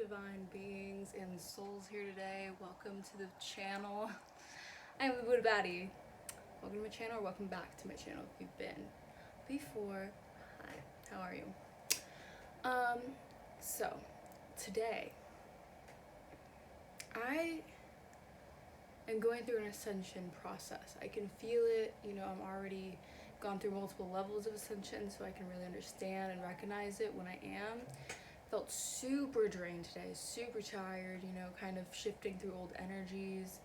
divine beings and souls here today. Welcome to the channel. I'm the Buddha Baddie. Welcome to my channel, or welcome back to my channel if you've been before. Hi, how are you? So today I am going through an ascension process. I can feel it, you know, I'm already gone through multiple levels of ascension, so I can really understand and recognize it when I am. Felt super drained today, super tired, you know, kind of shifting through old energies,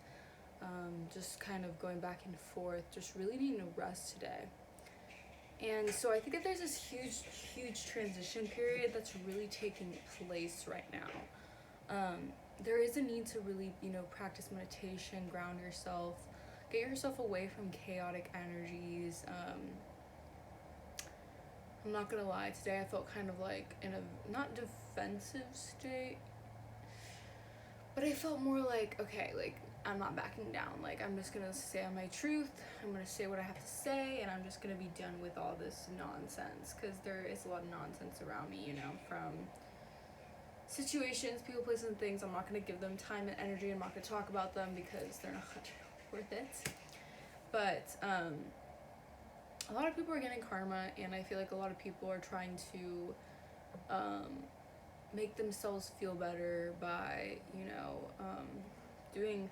just kind of going back and forth, just really needing to rest today. And so I think that there's this huge transition period that's really taking place right now. There is a need to really, you know, practice meditation, ground yourself, get yourself away from chaotic energies. I'm not gonna lie, today I felt kind of like in a not defensive state, but I felt more like, okay, like I'm not backing down, like I'm just gonna say my truth, I'm gonna say what I have to say, and I'm just gonna be done with all this nonsense, because there is a lot of nonsense around me, you know, from situations, people, places, and things. I'm not gonna give them time and energy. I'm not gonna talk about them because they're not worth it. But a lot of people are getting karma, and I feel like a lot of people are trying to make themselves feel better by, you know, doing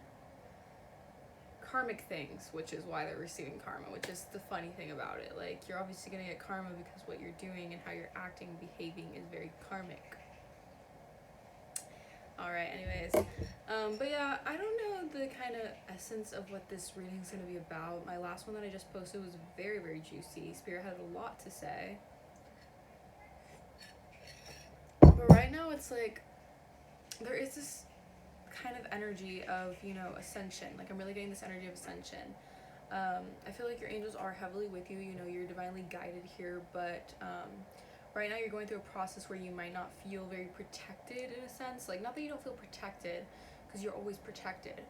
karmic things, which is why they're receiving karma, which is the funny thing about it. Like, you're obviously gonna get karma because what you're doing and how you're acting and behaving is very karmic. Alright, anyways, but yeah, I don't know the kind of essence of what this reading is going to be about. My last one that I just posted was very juicy. Spirit had a lot to say. But right now it's like, there is this kind of energy of, you know, ascension. Like, I'm really getting this energy of ascension. I feel like your angels are heavily with you. You know, you're divinely guided here, but right now you're going through a process where you might not feel very protected in a sense. Like, not that you don't feel protected, because you're always protected,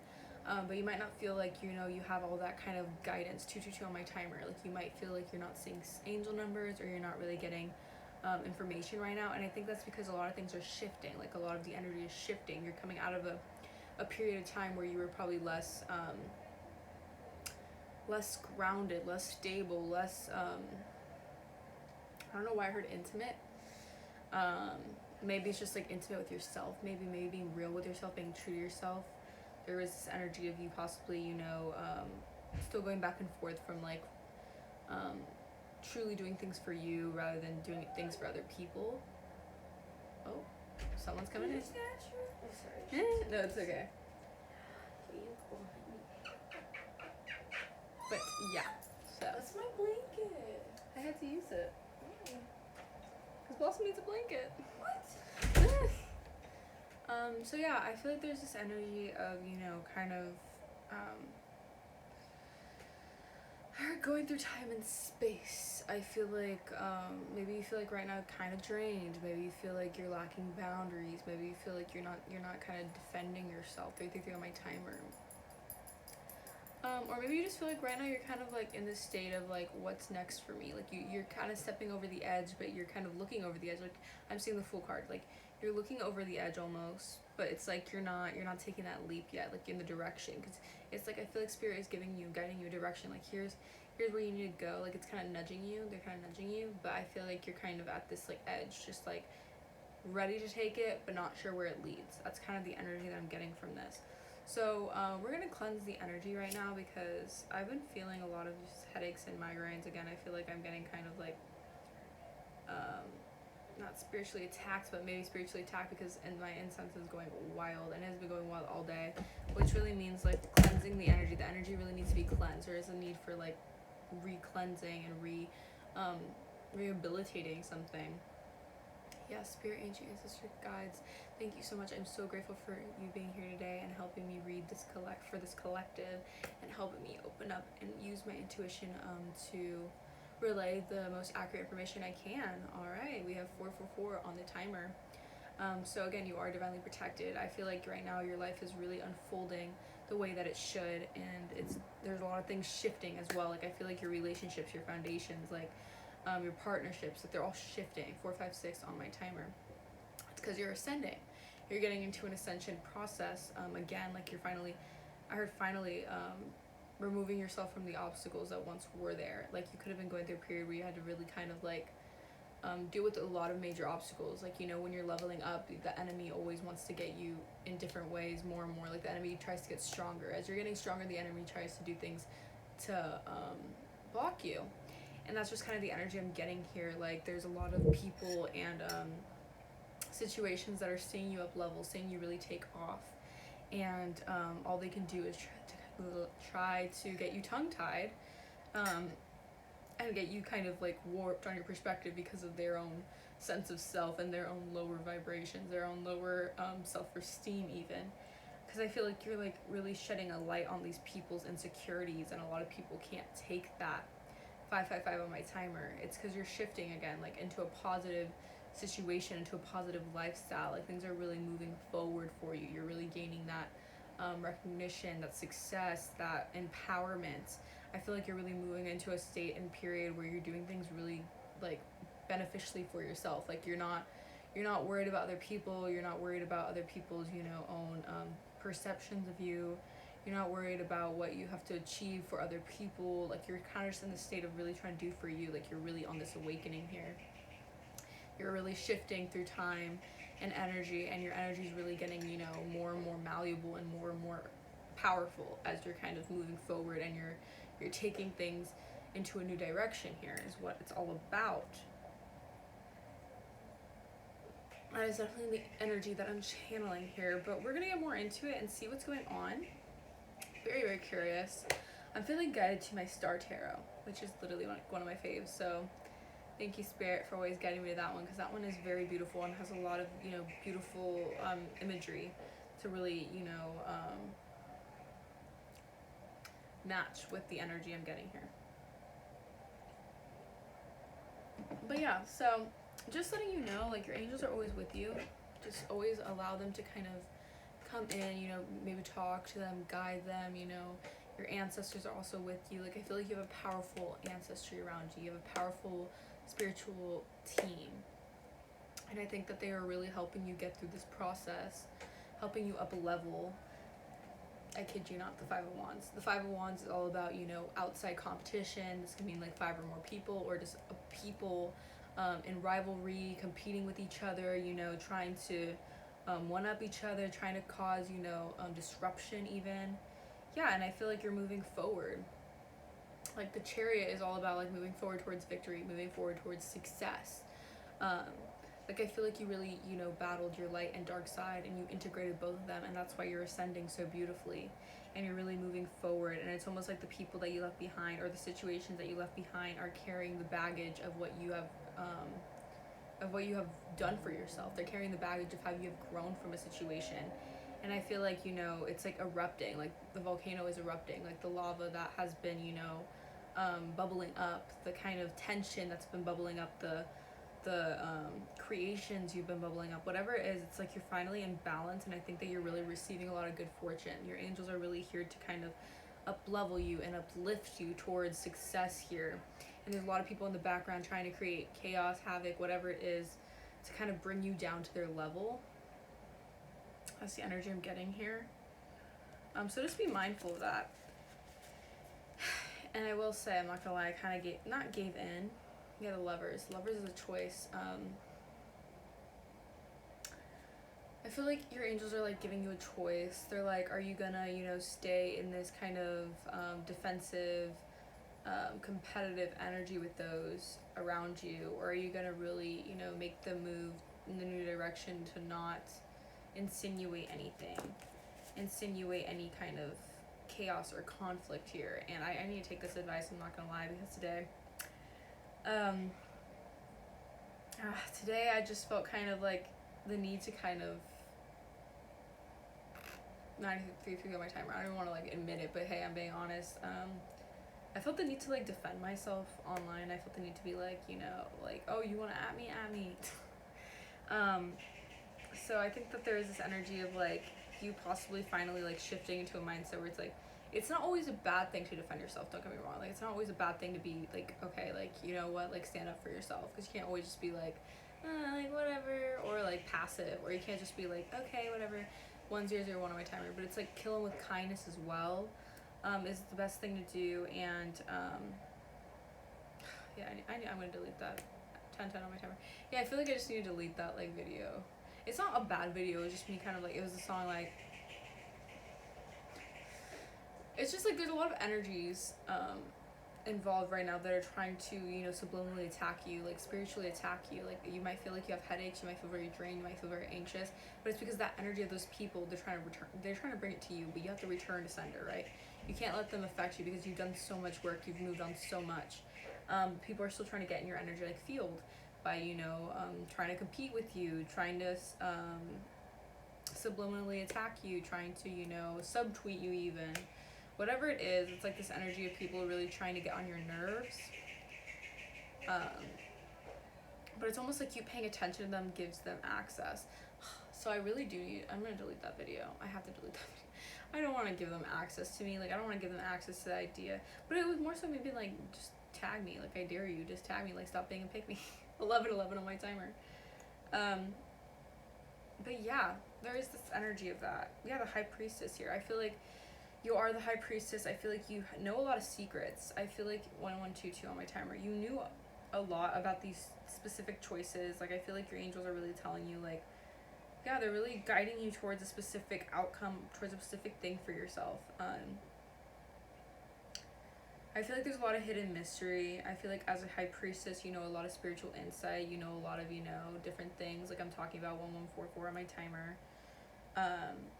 but you might not feel like, you know, you have all that kind of guidance. 222 on my timer. Like, you might feel like you're not seeing angel numbers, or you're not really getting information right now. And I think that's because a lot of things are shifting. Like, a lot of the energy is shifting. You're coming out of a period of time where you were probably less grounded, less stable, less I don't know why I heard intimate. Maybe it's just like intimate with yourself. Maybe being real with yourself, being true to yourself. There is this energy of you possibly, you know, still going back and forth from like truly doing things for you rather than doing things for other people. Oh, someone's coming in. Oh, sorry. No, it's okay. But yeah, so That's my blanket. I had to use it. Because Blossom needs a blanket. What? So yeah, I feel like there's this energy of, you know, kind of going through time and space. I feel like maybe you feel like right now kind of drained. Maybe you feel like you're lacking boundaries. Maybe you feel like you're not kind of defending yourself. 333 on my timer. Or maybe you just feel like right now you're kind of like in this state of like, what's next for me? Like, you're kind of stepping over the edge, but you're kind of looking over the edge. Like, I'm seeing the Fool card. Like, you're looking over the edge almost, but it's like you're not taking that leap yet, like in the direction. Because it's like, I feel like Spirit is guiding you a direction. Like, here's where you need to go. Like, it's kind of nudging you. They're kind of nudging you, but I feel like you're kind of at this like edge, just like ready to take it, but not sure where it leads. That's kind of the energy that I'm getting from this. So we're going to cleanse the energy right now, because I've been feeling a lot of just headaches and migraines. Again, I feel like I'm getting kind of like, not spiritually attacked, but maybe spiritually attacked, because my incense is going wild, and it has been going wild all day, which really means like cleansing the energy. The energy really needs to be cleansed. There is a need for like re-cleansing and rehabilitating something. Yeah, Spirit, Ancient Ancestor Guides, thank you so much. I'm so grateful for you being here today and helping me read this collective, and helping me open up and use my intuition to relay the most accurate information I can. Alright, we have 444 on the timer. So again, you are divinely protected. I feel like right now your life is really unfolding the way that it should, and there's a lot of things shifting as well. Like, I feel like your relationships, your foundations, like your partnerships, that they're all shifting. 456 on my timer. It's because you're ascending. you're getting into an ascension process. Again, like you're finally, I heard finally, removing yourself from the obstacles that once were there. Like you could have been going through a period where you had to really kind of like deal with a lot of major obstacles. Like, you know, when you're leveling up, the enemy always wants to get you in different ways, more and more. Like the enemy tries to get stronger. As you're getting stronger, the enemy tries to do things to block you. And that's just kind of the energy I'm getting here. Like there's a lot of people and situations that are seeing you up level, seeing you really take off, and all they can do is try to get you tongue-tied, and get you kind of like warped on your perspective because of their own sense of self and their own lower vibrations, their own lower self-esteem even. Because I feel like you're like really shedding a light on these people's insecurities, and a lot of people can't take that 555 on my timer. It's because you're shifting again, like into a positive situation, into a positive lifestyle. Like things are really moving forward for you. You're really gaining that recognition, that success, that empowerment. I feel like you're really moving into a state and period where you're doing things really like beneficially for yourself. Like you're not worried about other people. You're not worried about other people's, you know, own perceptions of you. You're not worried about what you have to achieve for other people. Like you're kind of just in the state of really trying to do for you. Like you're really on this awakening here. You're really shifting through time and energy, and your energy is really getting, you know, more and more malleable and more powerful as you're kind of moving forward, and you're taking things into a new direction here is what it's all about. That is definitely the energy that I'm channeling here, but we're gonna get more into it and see what's going on. Very, very curious. I'm feeling guided to my Star Tarot, which is literally one of my faves, so thank you, Spirit, for always guiding me to that one, because that one is very beautiful and has a lot of, you know, beautiful imagery to really, you know, match with the energy I'm getting here. But yeah, so just letting you know, like, your angels are always with you. Just always allow them to kind of come in, you know, maybe talk to them, guide them, you know. Your ancestors are also with you. Like, I feel like you have a powerful ancestry around you. You have a powerful spiritual team, and I think that they are really helping you get through this process, helping you up a level. I kid you not, the Five of Wands. The Five of Wands is all about, you know, outside competition. This can mean like 5 or more people, or just people in rivalry, competing with each other, you know, trying to one-up each other, trying to cause, you know, disruption even. Yeah, and I feel like you're moving forward. Like the Chariot is all about like moving forward towards victory, moving forward towards success. Like I feel like you really, you know, battled your light and dark side, and you integrated both of them, and that's why you're ascending so beautifully, and you're really moving forward. And it's almost like the people that you left behind, or the situations that you left behind, are carrying the baggage of what you have done for yourself. They're carrying the baggage of how you have grown from a situation. And I feel like, you know, it's like erupting, like the volcano is erupting, like the lava that has been, you know, bubbling up, the kind of tension that's been bubbling up, the creations you've been bubbling up, whatever it is, it's like you're finally in balance. And I think that you're really receiving a lot of good fortune. Your angels are really here to kind of up level you and uplift you towards success here. And there's a lot of people in the background trying to create chaos, havoc, whatever it is, to kind of bring you down to their level. That's the energy I'm getting here. So just be mindful of that. And I will say, I'm not gonna lie, I kind of gave in. Yeah, the Lovers. Lovers is a choice. I feel like your angels are like giving you a choice. They're like, are you gonna, you know, stay in this kind of defensive, competitive energy with those around you, or are you gonna really, you know, make the move in the new direction to not insinuate anything, insinuate any kind of chaos or conflict here? And I need to take this advice, I'm not gonna lie, because today I just felt kind of like the need to kind of 93 on my timer. I don't even want to like admit it, but hey, I'm being honest. I felt the need to like defend myself online. I felt the need to be like, you know, like, oh, you want to at me. So I think that there is this energy of like you possibly finally like shifting into a mindset where it's like, it's not always a bad thing to defend yourself, don't get me wrong. Like, it's not always a bad thing to be like, okay, like, you know what, like, stand up for yourself, because you can't always just be like whatever, or like passive, or you can't just be like, okay, whatever, 1001 on my timer. But it's like kill them with kindness as well, is the best thing to do. And yeah, I'm gonna delete that 1010 on my timer. Yeah, I feel like I just need to delete that like video. It's not a bad video, it's just me kind of like, it was a song like, it's just like there's a lot of energies involved right now that are trying to, you know, subliminally attack you, like spiritually attack you. Like you might feel like you have headaches, you might feel very drained, you might feel very anxious, but it's because that energy of those people, they're trying to bring it to you, but you have to return to sender, right? You can't let them affect you because you've done so much work, you've moved on so much. People are still trying to get in your energetic field by, you know, trying to compete with you, trying to subliminally attack you, trying to, you know, subtweet you even. Whatever it is, it's like this energy of people really trying to get on your nerves. But it's almost like you paying attention to them gives them access. So I really do need, I'm going to delete that video. I have to delete that video. I don't want to give them access to me. Like, I don't want to give them access to the idea. But it was more so maybe like, just tag me. Like, I dare you. Just tag me. Like, stop being a pick me. 11:11 on my timer. But yeah, there is this energy of that. Yeah, the High Priestess here. I feel like you are the High Priestess. I feel like you know a lot of secrets. I feel like 1122 on my timer. You knew a lot about these specific choices. Like, I feel like your angels are really telling you, like, yeah, they're really guiding you towards a specific outcome, towards a specific thing for yourself. I feel like there's a lot of hidden mystery. I feel like as a High Priestess, you know a lot of spiritual insight. You know a lot of, you know, different things. Like I'm talking about 1144 on my timer.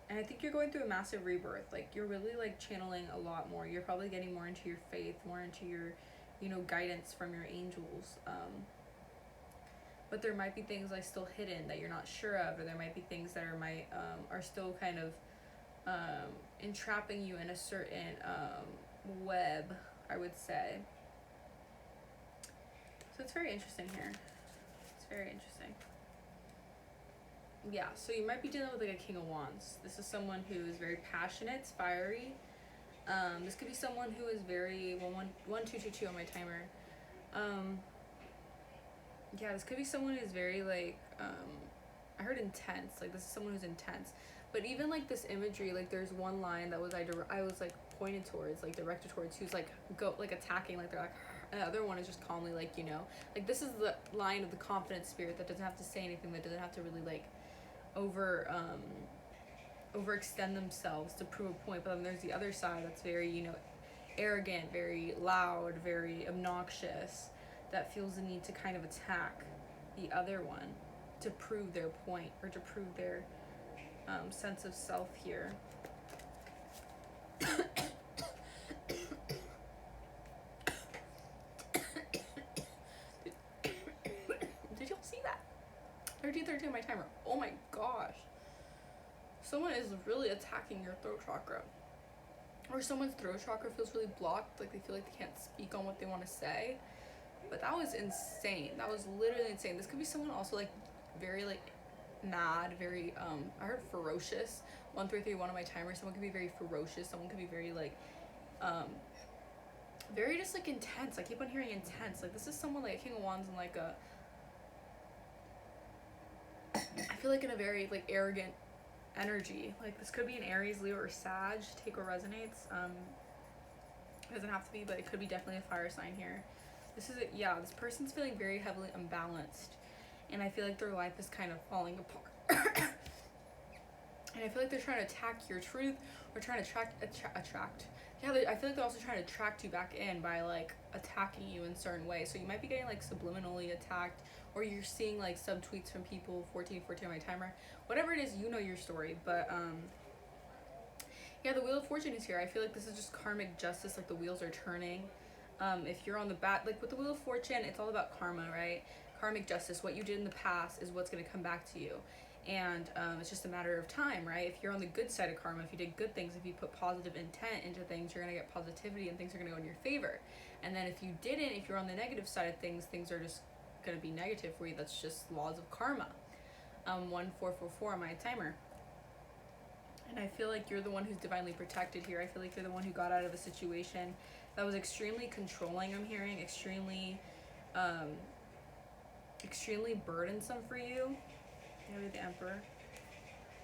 And I think you're going through a massive rebirth. Like you're really like channeling a lot more. You're probably getting more into your faith, more into your, you know, guidance from your angels. But there might be things like still hidden that you're not sure of, or there might be things that are still kind of entrapping you in a certain web, I would say. So it's very interesting here. It's very interesting. Yeah, so you might be dealing with like a King of Wands. This is someone who is very passionate, it's fiery. This could be someone who is very 1222 on my timer. Yeah, this could be someone who's very like I heard intense. Like this is someone who's intense. But even like this imagery, like there's one line that was I was like pointed towards, like directed towards, who's like attacking, like they're like, and the other one is just calmly like, you know, like this is the line of the confident spirit that doesn't have to say anything, that doesn't have to really like overextend themselves to prove a point. But then there's the other side that's very, you know, arrogant, very loud, very obnoxious, that feels the need to kind of attack the other one to prove their point, or to prove their sense of self here. Did y'all see that? 13:13 on my timer. Oh my gosh. Someone is really attacking your throat chakra. Or someone's throat chakra feels really blocked, like they feel like they can't speak on what they want to say. But that was insane. That was literally insane. This could be someone also like very like mad, very I heard ferocious. 1331 on my timer. Someone could be very ferocious. Someone could be very like very just like intense. I keep on hearing intense. Like this is someone like a King of Wands and like a, I feel like in a very like arrogant energy. Like this could be an Aries, Leo, or Sag. Take what resonates. It doesn't have to be, but it could be definitely a fire sign here. This is yeah, this person's feeling very heavily unbalanced, and I feel like their life is kind of falling apart. And I feel like they're trying to attack your truth, or trying to attract. Yeah, I feel like they're also trying to attract you back in by like attacking you in certain ways. So you might be getting like subliminally attacked, or you're seeing like subtweets from people. 1414 on my timer. Whatever it is, you know your story. But yeah, the Wheel of Fortune is here. I feel like this is just karmic justice. Like the wheels are turning. If you're on the like with the Wheel of Fortune, it's all about karma, right? Karmic justice. What you did in the past is what's going to come back to you. And it's just a matter of time, right? If you're on the good side of karma, if you did good things, if you put positive intent into things, you're going to get positivity and things are going to go in your favor. And then if you didn't, if you're on the negative side of things, things are just going to be negative for you. That's just laws of karma. 1444 on my timer. And I feel like you're the one who's divinely protected here. I feel like you're the one who got out of a situation that was extremely controlling, I'm hearing, extremely burdensome for you. Maybe the Emperor.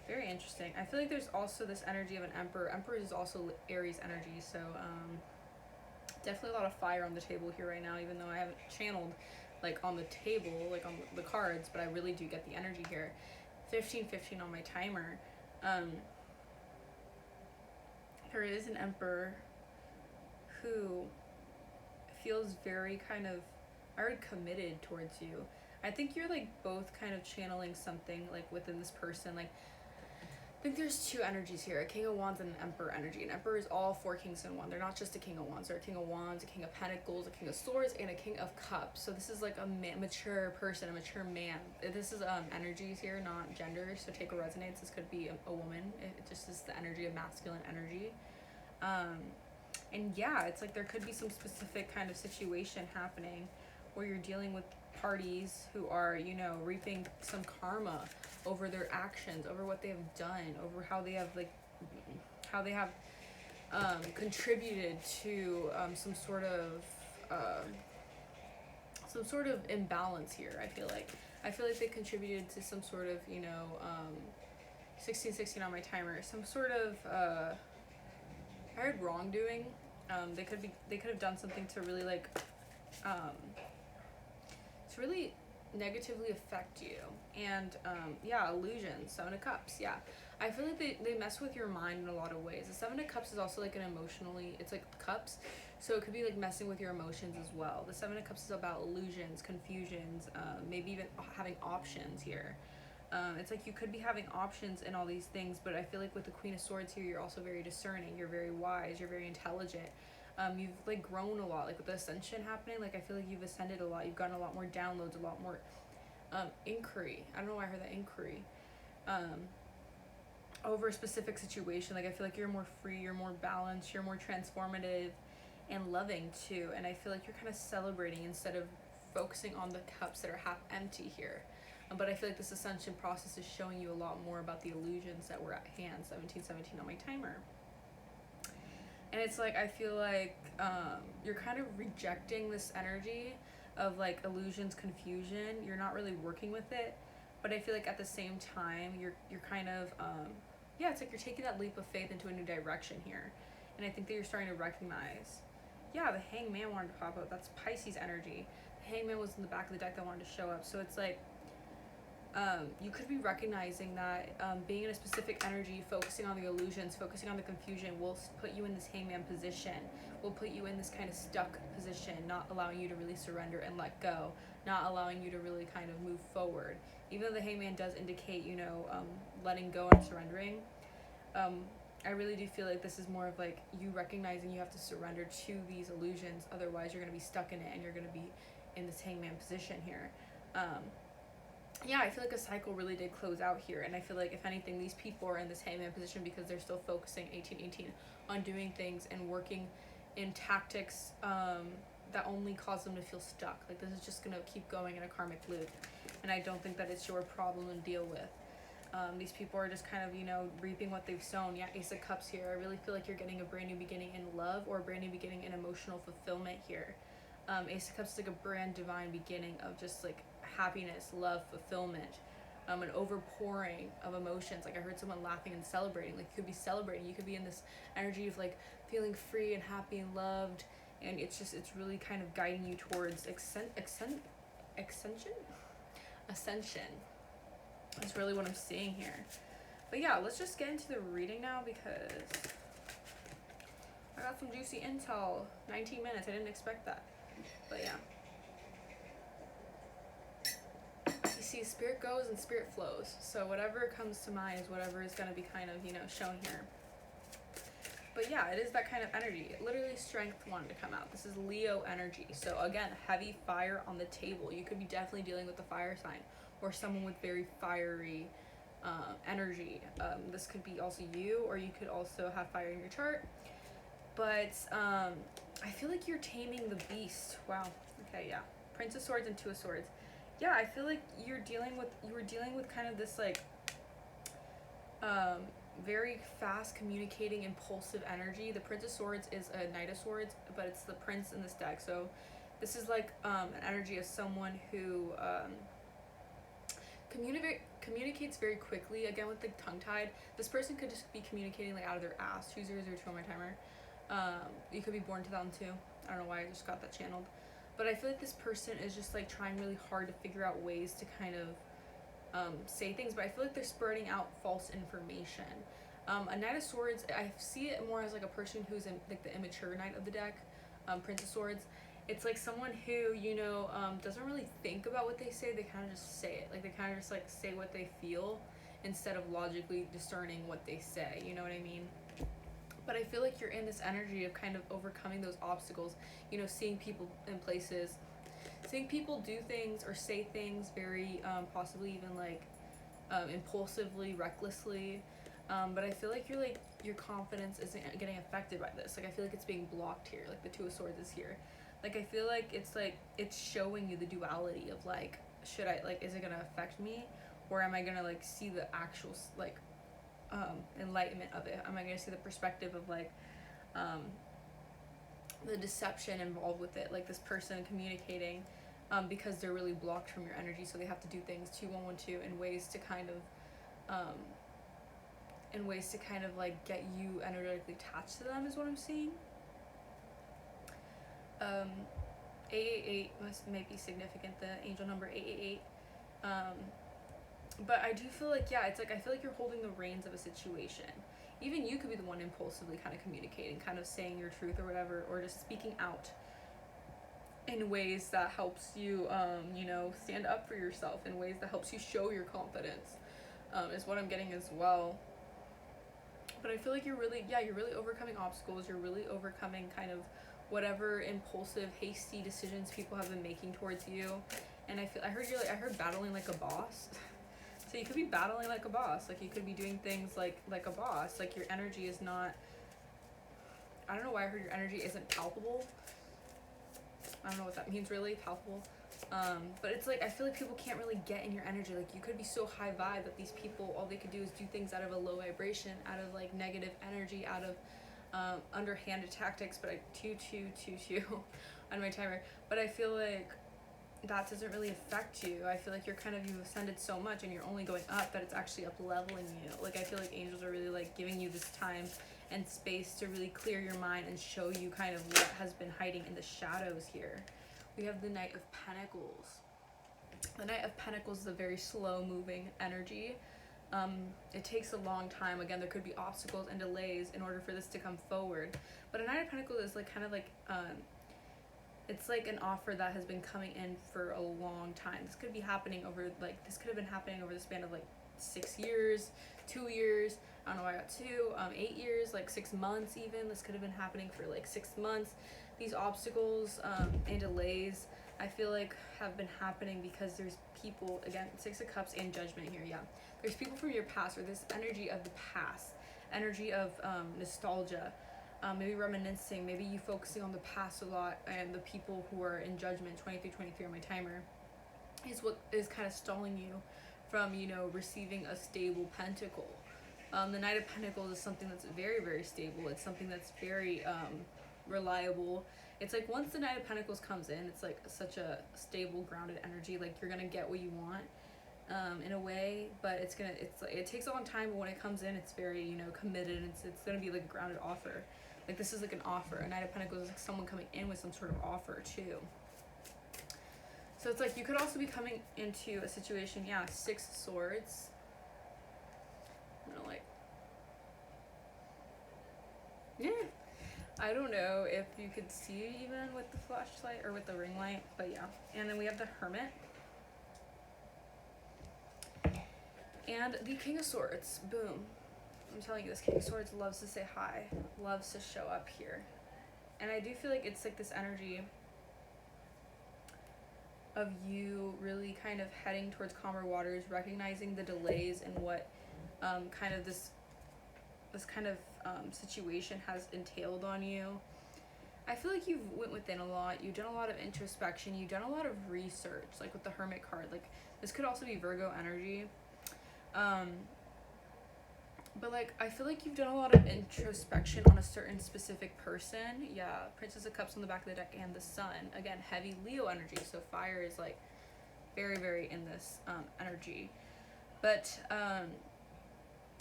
Very interesting. I feel like there's also this energy of an Emperor. Emperor is also Aries energy, so definitely a lot of fire on the table here right now, even though I haven't channeled like on the table, like on the cards, but I really do get the energy here. 15:15 on my timer. There is an Emperor who feels very kind of already committed towards you. I think you're like both kind of channeling something like within this person. Like, I think there's two energies here, a King of Wands and an Emperor energy. An Emperor is all four kings in one. They're not just a King of Wands. They're a King of Wands, a King of Pentacles, a King of Swords, and a King of Cups. So this is like a mature person, a mature man. This is energies here, not gender. So take what resonates. This could be a woman. It just is the energy of masculine energy. And yeah, it's like there could be some specific kind of situation happening where you're dealing with parties who are, you know, reaping some karma over their actions, over what they have done, over how they have contributed to some sort of imbalance here. I feel like they contributed to some sort of, you know, 16:16 on my timer, some sort of I heard wrongdoing. They could have done something to really like to really negatively affect you. And yeah, illusions, Seven of Cups. Yeah, I feel like they mess with your mind in a lot of ways. The Seven of Cups is also like an emotionally, it's like cups, so it could be like messing with your emotions as well. The Seven of Cups is about illusions, confusions, maybe even having options here. It's like you could be having options in all these things, but I feel like with the Queen of Swords here, you're also very discerning, you're very wise, you're very intelligent. You've like grown a lot, like with the ascension happening, like I feel like you've ascended a lot, you've gotten a lot more downloads, a lot more inquiry. I don't know why I heard that, inquiry. Over a specific situation. Like I feel like you're more free, you're more balanced, you're more transformative and loving too. And I feel like you're kind of celebrating instead of focusing on the cups that are half empty here. But I feel like this ascension process is showing you a lot more about the illusions that were at hand. 17:17 on my timer. And it's like, I feel like you're kind of rejecting this energy of like illusions, confusion. You're not really working with it. But I feel like at the same time, you're kind of, yeah, it's like you're taking that leap of faith into a new direction here. And I think that you're starting to recognize, yeah, the Hangman wanted to pop up. That's Pisces energy. The Hangman was in the back of the deck that wanted to show up. So it's like, you could be recognizing that being in a specific energy, focusing on the illusions, focusing on the confusion will put you in this Hangman position, will put you in this kind of stuck position, not allowing you to really surrender and let go, not allowing you to really kind of move forward. Even though the Hangman does indicate, you know, letting go and surrendering, I really do feel like this is more of like you recognizing you have to surrender to these illusions, otherwise you're going to be stuck in it and you're going to be in this Hangman position here. Yeah, I feel like a cycle really did close out here, and I feel like if anything, these people are in this Hangman position because they're still focusing 18:18 on doing things and working in tactics that only cause them to feel stuck. Like this is just gonna keep going in a karmic loop, and I don't think that it's your problem to deal with. These people are just kind of, you know, reaping what they've sown. Yeah, Ace of Cups here. I really feel like you're getting a brand new beginning in love or a brand new beginning in emotional fulfillment here. Ace of Cups is like a brand divine beginning of just like happiness, love, fulfillment, an overpouring of emotions. Like I heard someone laughing and celebrating. Like you could be celebrating. You could be in this energy of like feeling free and happy and loved. And it's really kind of guiding you towards ascension. That's really what I'm seeing here. But yeah, let's just get into the reading now because I got some juicy intel. 19 minutes. I didn't expect that. But yeah. You see, spirit goes and spirit flows. So whatever comes to mind is whatever is going to be kind of, you know, shown here. But yeah, it is that kind of energy. Literally strength wanted to come out. This is Leo energy. So again, heavy fire on the table. You could be definitely dealing with the fire sign or someone with very fiery energy. This could be also you, or you could also have fire in your chart. But I feel like you're taming the beast. Wow. Okay, yeah. Prince of Swords and Two of Swords. Yeah, I feel like you were dealing with kind of this like very fast communicating impulsive energy. The Prince of Swords is a Knight of Swords, but it's the prince in this deck. So this is like an energy of someone who communicates very quickly. Again, with the tongue-tied, this person could just be communicating like out of their ass. 2002 on my timer. You could be born 2002. I don't know why I just got that channeled. But I feel like this person is just like trying really hard to figure out ways to kind of say things, but I feel like they're spreading out false information. A Knight of Swords, I see it more as like a person who's in like the immature Knight of the deck. Prince of Swords, it's like someone who, you know, doesn't really think about what they say. They kind of just say it. Like they kind of just like say what they feel instead of logically discerning what they say. You know what I mean? But I feel like you're in this energy of kind of overcoming those obstacles. You know, seeing people in places, seeing people do things or say things very possibly even like impulsively, recklessly. But I feel like your confidence isn't getting affected by this. Like I feel like it's being blocked here. Like the Two of Swords is here. Like I feel like it's showing you the duality of like, should I, like, is it gonna affect me, or am I gonna like see the actual like enlightenment of it? Am I gonna see the perspective of like the deception involved with it, like this person communicating because they're really blocked from your energy, so they have to do things 2112 in ways to kind of like get you energetically attached to them, is what I'm seeing. 888 may be significant, the angel number 888. But I do feel like, yeah, it's like I feel like you're holding the reins of a situation. Even you could be the one impulsively kind of communicating, kind of saying your truth or whatever, or just speaking out in ways that helps you, you know, stand up for yourself, in ways that helps you show your confidence, is what I'm getting as well. But I feel like you're really overcoming obstacles. You're really overcoming kind of whatever impulsive, hasty decisions people have been making towards you. And I heard battling like a boss. So you could be battling like a boss. Like you could be doing things like a boss. Like your energy is not, I don't know why I heard your energy isn't palpable. I don't know what that means really, palpable. But it's like, I feel like people can't really get in your energy. Like you could be so high vibe that these people, all they could do is do things out of a low vibration, out of like negative energy, out of underhanded tactics. But I 2222 on my timer. But I feel like that doesn't really affect you. I feel like you've ascended so much and you're only going up that it's actually up leveling you. Like I feel like angels are really like giving you this time and space to really clear your mind and show you kind of what has been hiding in the shadows here. We have the Knight of Pentacles. The Knight of Pentacles is a very slow moving energy. It takes a long time. Again, there could be obstacles and delays in order for this to come forward. But a Knight of Pentacles is like kind of like it's like an offer that has been coming in for a long time. This could be happening over this could have been happening over the span of like 6 years, 2 years. I don't know why I got 2, 8 years, like 6 months even. This could have been happening for like 6 months. These obstacles and delays, I feel like have been happening because there's people, again, 6 of Cups and Judgment here, yeah. There's people from your past, or this energy of the past, energy of nostalgia, maybe reminiscing, maybe you focusing on the past a lot, and the people who are in Judgment, 2323 on my timer, is what is kind of stalling you from, you know, receiving a stable pentacle. The Knight of Pentacles is something that's very, very stable. It's something that's very reliable. It's like once the Knight of Pentacles comes in, it's like such a stable, grounded energy. Like you're gonna get what you want in a way, but it takes a long time, but when it comes in, it's very, you know, committed, and it's gonna be like a grounded offer. Like this is like an offer. A Knight of Pentacles is like someone coming in with some sort of offer too. So it's like you could also be coming into a situation, yeah, 6 of Swords. I'm gonna like, yeah. I don't know if you could see even with the flashlight or with the ring light, but yeah. And then we have the Hermit. And the King of Swords, boom. I'm telling you, this King of Swords loves to say hi, loves to show up here. And I do feel like it's like this energy of you really kind of heading towards calmer waters, recognizing the delays and what kind of this kind of situation has entailed on you. I feel like you've went within a lot. You've done a lot of introspection. You've done a lot of research, like with the Hermit card. Like this could also be Virgo energy. But like I feel like you've done a lot of introspection on a certain specific person. Yeah, Princess of Cups on the back of the deck and the Sun. Again, heavy Leo energy. So fire is like very, very in this energy. But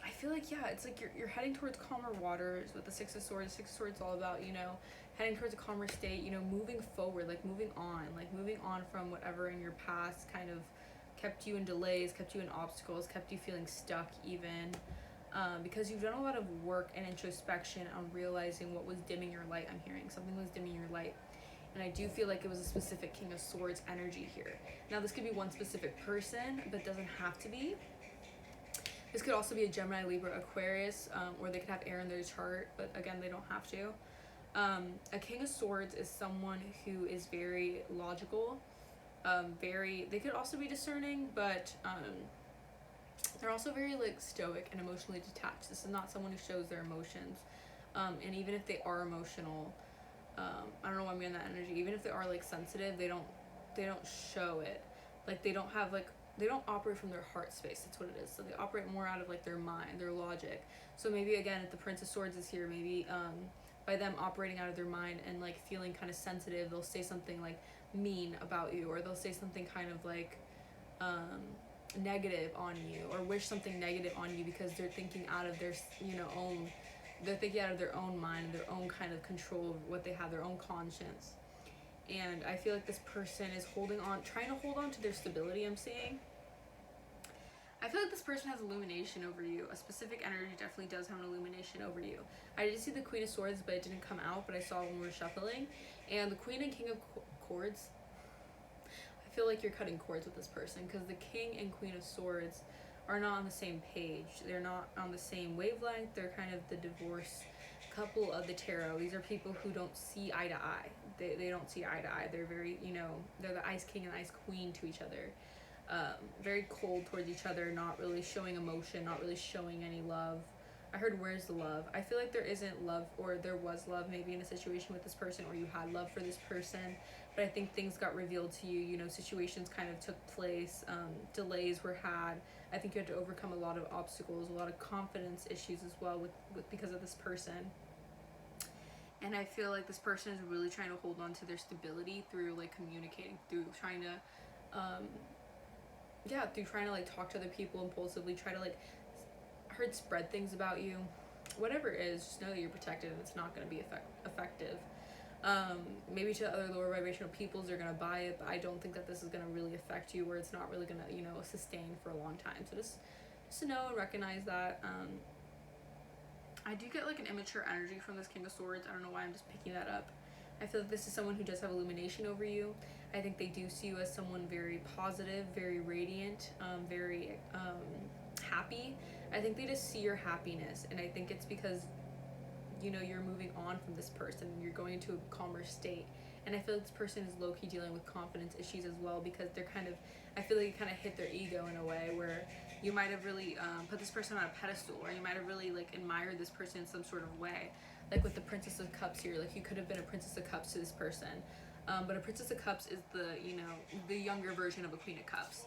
I feel like, yeah, it's like you're heading towards calmer waters with the Six of Swords. Six of Swords is all about, you know, heading towards a calmer state, you know, moving forward, like moving on from whatever in your past kind of kept you in delays, kept you in obstacles, kept you feeling stuck even. Because you've done a lot of work and introspection on realizing what was dimming your light. I'm hearing something was dimming your light. And I do feel like it was a specific King of Swords energy here. Now, this could be one specific person, but doesn't have to be. This could also be a Gemini, Libra, Aquarius, or they could have air in their chart, but again, they don't have to. A King of Swords is someone who is very logical, they could also be discerning, but they're also very like stoic and emotionally detached. This is not someone who shows their emotions, and even if they are emotional, I don't know why I'm getting that energy. Even if they are like sensitive, they don't show it. Like they don't operate from their heart space. That's what it is. So they operate more out of like their mind, their logic. So maybe again, if the Prince of Swords is here, maybe by them operating out of their mind and like feeling kind of sensitive, they'll say something like mean about you, or they'll say something kind of like negative on you, or wish something negative on you because they're thinking out of their they're thinking out of their own mind, their own kind of control of what they have, their own conscience. And I feel like this person is trying to hold on to their stability. I'm seeing. I feel like this person has illumination over you. A specific energy definitely does have an illumination over you. I did see the Queen of Swords, but it didn't come out, but I saw it when we were shuffling. And the Queen and King of Cords, I feel like you're cutting cords with this person, because the King and Queen of Swords are not on the same page. They're not on the same wavelength. They're kind of the divorce couple of the tarot. These are people who don't see eye to eye. They don't see eye to eye. They're very, you know, they're the Ice King and Ice Queen to each other. Very cold towards each other, not really showing emotion, not really showing any love. I heard, where's the love? I feel like there isn't love, or there was love maybe in a situation with this person, or you had love for this person, but I think things got revealed to you, you know, situations kind of took place, delays were had. I think you had to overcome a lot of obstacles, a lot of confidence issues as well with because of this person. And I feel like this person is really trying to hold on to their stability through like communicating, through trying to through trying to like talk to other people impulsively, try to like spread things about you. Whatever it is, just know that you're protected and it's not going to be effective. Maybe to other lower vibrational peoples, they're going to buy it, but I don't think that this is going to really affect you, or it's not really going to, you know, sustain for a long time. So just to know and recognize that. I do get like an immature energy from this King of Swords. I don't know why I'm just picking that up. I feel like this is someone who does have illumination over you. I think they do see you as someone very positive, very radiant, very happy. I think they just see your happiness, and I think it's because, you know, you're moving on from this person, you're going into a calmer state. And I feel like this person is low-key dealing with confidence issues as well, because they're kind of, I feel like you kind of hit their ego in a way where you might have really put this person on a pedestal, or you might have really like admired this person in some sort of way. Like with the Princess of Cups here, like you could have been a Princess of Cups to this person. But a Princess of Cups is the younger version of a Queen of Cups.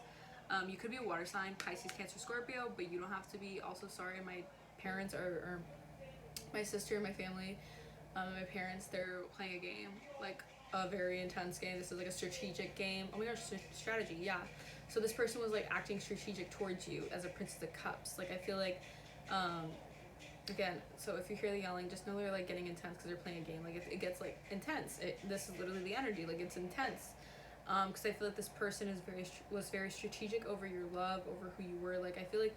You could be a water sign, Pisces, Cancer, Scorpio, but you don't have to be. Also, sorry, my parents or my sister, my family, my parents, they're playing a game, like a very intense game. This is like a strategic game. Oh my gosh, strategy, yeah. So this person was like acting strategic towards you as a Princess of Cups. Like I feel like, again, so if you hear the yelling, just know they're like getting intense because they're playing a game. Like if it gets like intense, this is literally the energy. Like it's intense. Because I feel like this person was very strategic over your love, over who you were. Like I feel like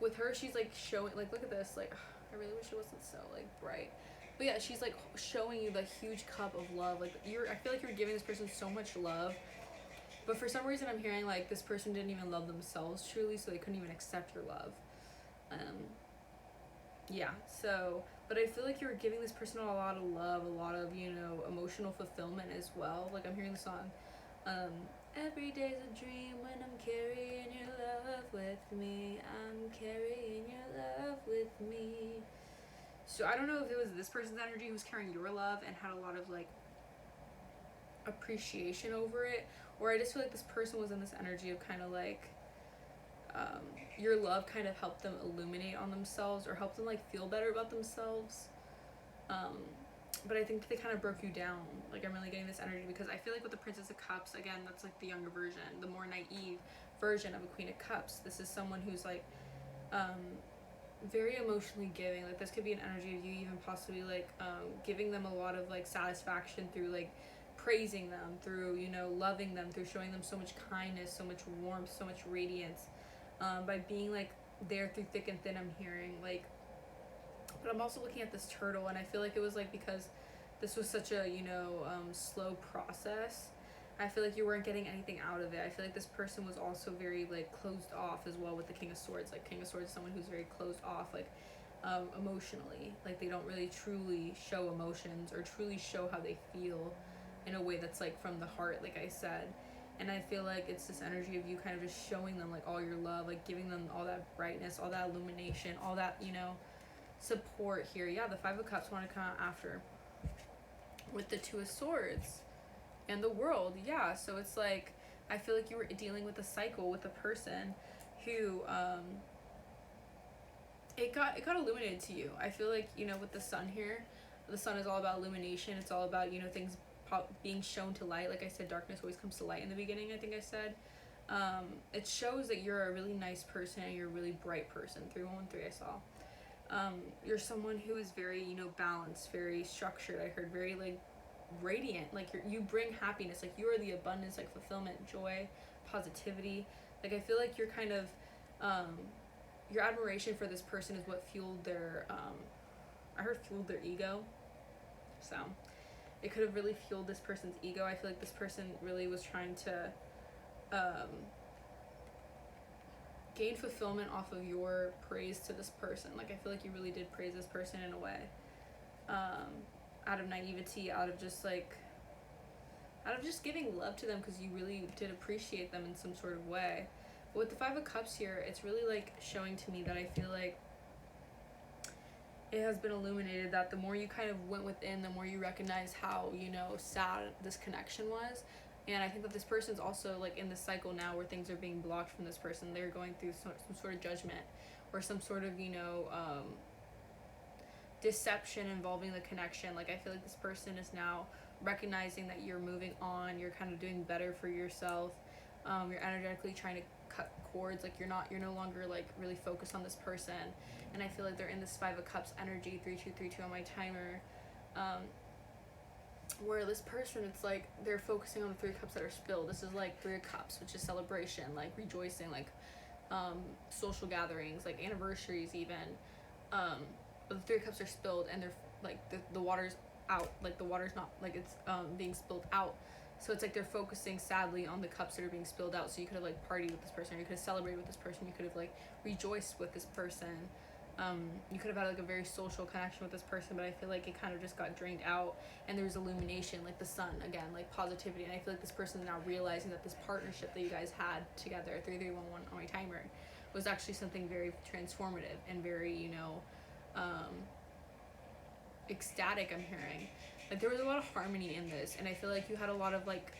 with her, she's like showing, like look at this. Like I really wish it wasn't so like bright. But yeah, she's like showing you the huge cup of love. Like I feel like you're giving this person so much love. But for some reason I'm hearing like this person didn't even love themselves truly, so they couldn't even accept your love. Yeah, so, but I feel like you're giving this person a lot of love, a lot of, you know, emotional fulfillment as well. Like I'm hearing the song, every day's a dream when I'm carrying your love with me. I'm carrying your love with me. So I don't know if it was this person's energy who was carrying your love and had a lot of like appreciation over it, or I just feel like this person was in this energy of kind of like your love kind of helped them illuminate on themselves, or helped them like feel better about themselves. But I think they kind of broke you down. Like I'm really getting this energy because I feel like with the Princess of Cups, again, that's like the younger version, the more naive version of a Queen of Cups. This is someone who's like very emotionally giving. Like this could be an energy of you even possibly like giving them a lot of like satisfaction through like praising them, through, you know, loving them, through showing them so much kindness, so much warmth, so much radiance, by being like there through thick and thin. I'm hearing like, but I'm also looking at this turtle, and I feel like it was like because this was such a, you know, slow process, I feel like you weren't getting anything out of it. I feel like this person was also very like closed off as well with the King of Swords. Like King of Swords is someone who's very closed off, like emotionally. Like they don't really truly show emotions or truly show how they feel in a way that's like from the heart, like I said. And I feel like it's this energy of you kind of just showing them like all your love, like giving them all that brightness, all that illumination, all that, you know, support here. Yeah, the Five of Cups want to come out after with the Two of Swords and the World. Yeah, so it's like I feel like you were dealing with a cycle with a person who it got illuminated to you. I feel like, you know, with the Sun here, the Sun is all about illumination. It's all about, you know, things being shown to light. Like I said, darkness always comes to light in the beginning, I think I said. It shows that you're a really nice person and you're a really bright person. 313 I saw. You're someone who is very, you know, balanced, very structured. I heard very like radiant. Like you bring happiness. Like you are the abundance, like fulfillment, joy, positivity. Like I feel like you're kind of your admiration for this person is what fueled their I heard fueled their ego. So it could have really fueled this person's ego. I feel like this person really was trying to gain fulfillment off of your praise to this person. Like I feel like you really did praise this person in a way, out of naivety, out of just giving love to them because you really did appreciate them in some sort of way. But with the Five of Cups here, it's really like showing to me that I feel like it has been illuminated that the more you kind of went within, the more you recognize how, you know, sad this connection was. And I think that this person's also like in this cycle now where things are being blocked from this person. They're going through some sort of judgment or some sort of, you know, deception involving the connection. Like I feel like this person is now recognizing that you're moving on, you're kind of doing better for yourself, you're energetically trying to cut cords. Like you're no longer like really focused on this person. And I feel like they're in this Five of Cups energy, 3232 on my timer, where this person, it's like they're focusing on the Three of Cups that are spilled. This is like Three of Cups, which is celebration, like rejoicing, like social gatherings, like anniversaries even, but the Three of Cups are spilled and they're like the water's out, like the water's not like it's being spilled out. So it's like they're focusing sadly on the cups that are being spilled out. So you could have like partied with this person, or you could have celebrated with this person, you could have like rejoiced with this person, you could have had like a very social connection with this person, but I feel like it kind of just got drained out. And there's illumination, like the sun again, like positivity. And I feel like this person is now realizing that this partnership that you guys had together, 3311 on my timer, was actually something very transformative and very, you know, ecstatic. I'm hearing like there was a lot of harmony in this, and I feel like you had a lot of like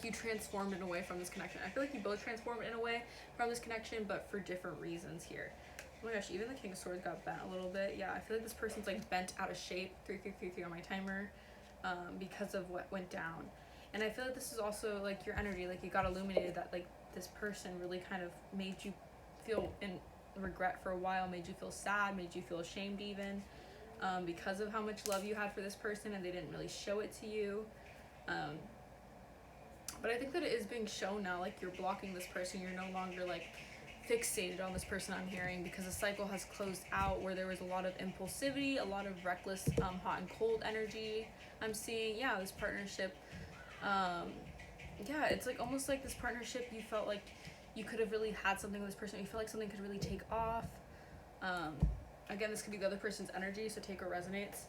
you transformed in a way from this connection. I feel like you both transformed in a way from this connection, but for different reasons here. Oh my gosh, even the King of Swords got bent a little bit. Yeah, I feel like this person's like bent out of shape, 3333 on my timer, because of what went down. And I feel like this is also like your energy, like you got illuminated that like this person really kind of made you feel in regret for a while, made you feel sad, made you feel ashamed even, because of how much love you had for this person and they didn't really show it to you. But I think that it is being shown now, like you're blocking this person, you're no longer like fixated on this person, I'm hearing, because the cycle has closed out where there was a lot of impulsivity, a lot of reckless hot and cold energy I'm seeing. Yeah, this partnership, yeah, it's like almost like this partnership you felt like you could have really had something with this person, you feel like something could really take off. Again, this could be the other person's energy, so take what resonates,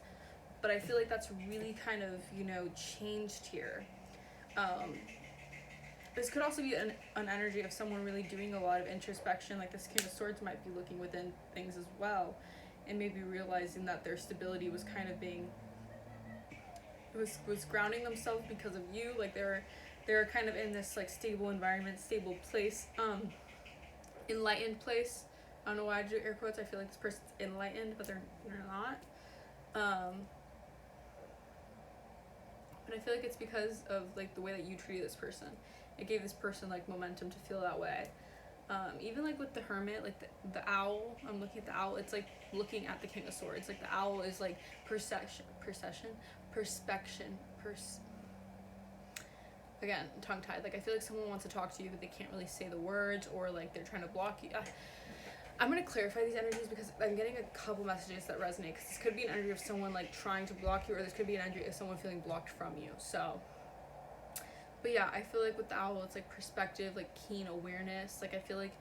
but I feel like that's really kind of, you know, changed here. This could also be an energy of someone really doing a lot of introspection. Like this King of Swords might be looking within things as well, and maybe realizing that their stability was kind of being was grounding themselves because of you. Like they're kind of in this like stable environment, stable place, enlightened place. I don't know why I do air quotes. I feel like this person's enlightened, but they're not. But I feel like it's because of like the way that you treated this person it gave this person like momentum to feel that way. Even like with the Hermit, like the owl, I'm looking at the owl, it's like looking at the King of Swords. Like the owl is like again, tongue-tied. Like I feel like someone wants to talk to you, but they can't really say the words, or like they're trying to block you. I'm going to clarify these energies because I'm getting a couple messages that resonate, because this could be an energy of someone like trying to block you, or this could be an energy of someone feeling blocked from you. So, but yeah, I feel like with the owl, it's like perspective, like keen awareness. Like I feel like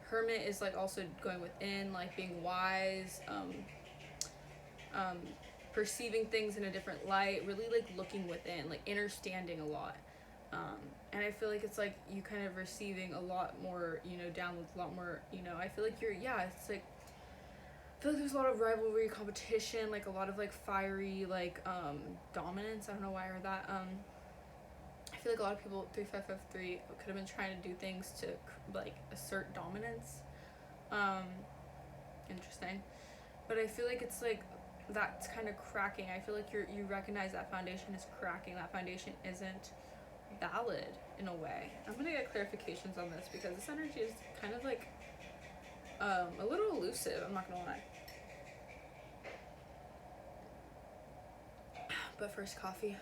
Hermit is like also going within, like being wise, perceiving things in a different light, really like looking within, like understanding a lot. And I feel like it's like you kind of receiving a lot more, you know, down with a lot more, you know, I feel like you're, yeah, it's like, I feel like there's a lot of rivalry, competition, like a lot of like fiery, like, dominance. I don't know why I heard that. I feel like a lot of people, 3553, could have been trying to do things to like assert dominance. Interesting. But I feel like it's like, that's kind of cracking. I feel like you recognize that foundation is cracking. That foundation isn't valid in a way. I'm gonna get clarifications on this because this energy is kind of like a little elusive, I'm not gonna lie. But first, coffee.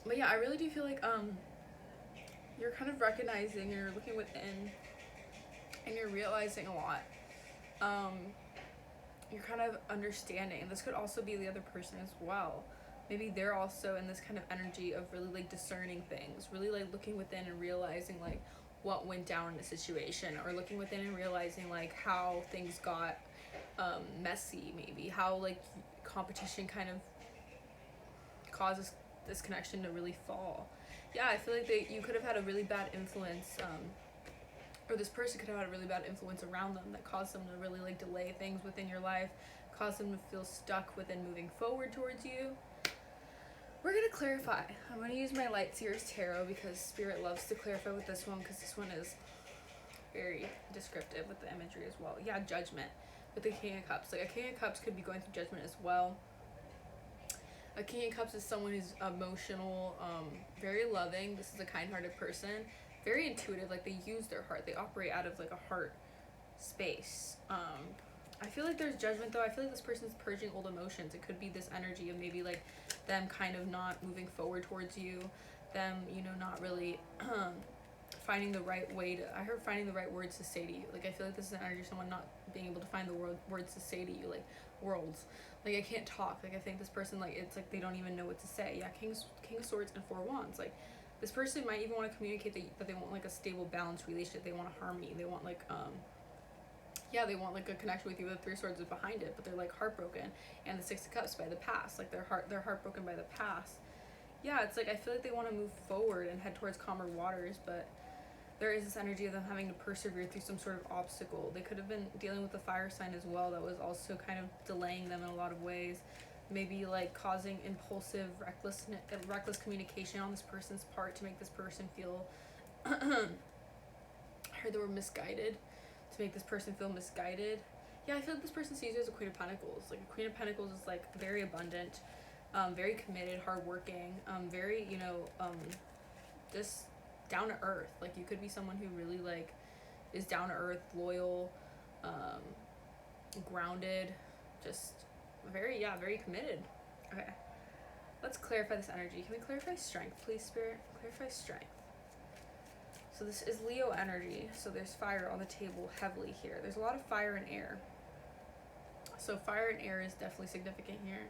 But yeah, I really do feel like you're kind of recognizing, and you're looking within, and you're realizing a lot. You're kind of understanding. This could also be the other person as well. Maybe they're also in this kind of energy of really like discerning things, really like looking within and realizing like what went down in the situation, or looking within and realizing like how things got messy, maybe how like competition kind of causes this connection to really fall. Yeah, I feel like you could have had a really bad influence, or this person could have had a really bad influence around them that caused them to really like delay things within your life, caused them to feel stuck within moving forward towards you. We're going to clarify. I'm going to use my Light Seers Tarot because Spirit loves to clarify with this one, because this one is very descriptive with the imagery as well. Yeah, Judgment with the King of Cups. Like a King of Cups could be going through judgment as well. A King of Cups is someone who's emotional, very loving. This is a kind-hearted person. Very intuitive, like they use their heart. They operate out of like a heart space. I feel like there's judgment though. I feel like this person's purging old emotions. It could be this energy of maybe like them kind of not moving forward towards you, them, you know, not really finding the right way to, I heard finding the right words to say to you. Like I feel like this is an energy of someone not being able to find the words to say to you, like worlds. Like I can't talk. Like I think this person, like it's like they don't even know what to say. Yeah, King of Swords and Four of Wands. Like this person might even want to communicate that they want like a stable, balanced relationship. They want a harmony. They want like yeah, they want like a connection with you. The Three of Swords is behind it, but they're like heartbroken. And the Six of Cups by the past. Like they're heartbroken by the past. Yeah, it's like I feel like they want to move forward and head towards calmer waters, but there is this energy of them having to persevere through some sort of obstacle. They could have been dealing with the fire sign as well that was also kind of delaying them in a lot of ways. Maybe like causing impulsive, reckless communication on this person's part to make this person feel I heard the word misguided. To make this person feel misguided. Yeah, I feel like this person sees you as a Queen of Pentacles. Like a Queen of Pentacles is like very abundant, very committed, hardworking, very, you know, just down to earth. Like you could be someone who really like is down to earth, loyal, grounded, just very committed. Okay, let's clarify this energy. Can we clarify strength, please, Spirit? Clarify strength. So this is Leo energy. So there's fire on the table heavily here. There's a lot of fire and air. So fire and air is definitely significant here.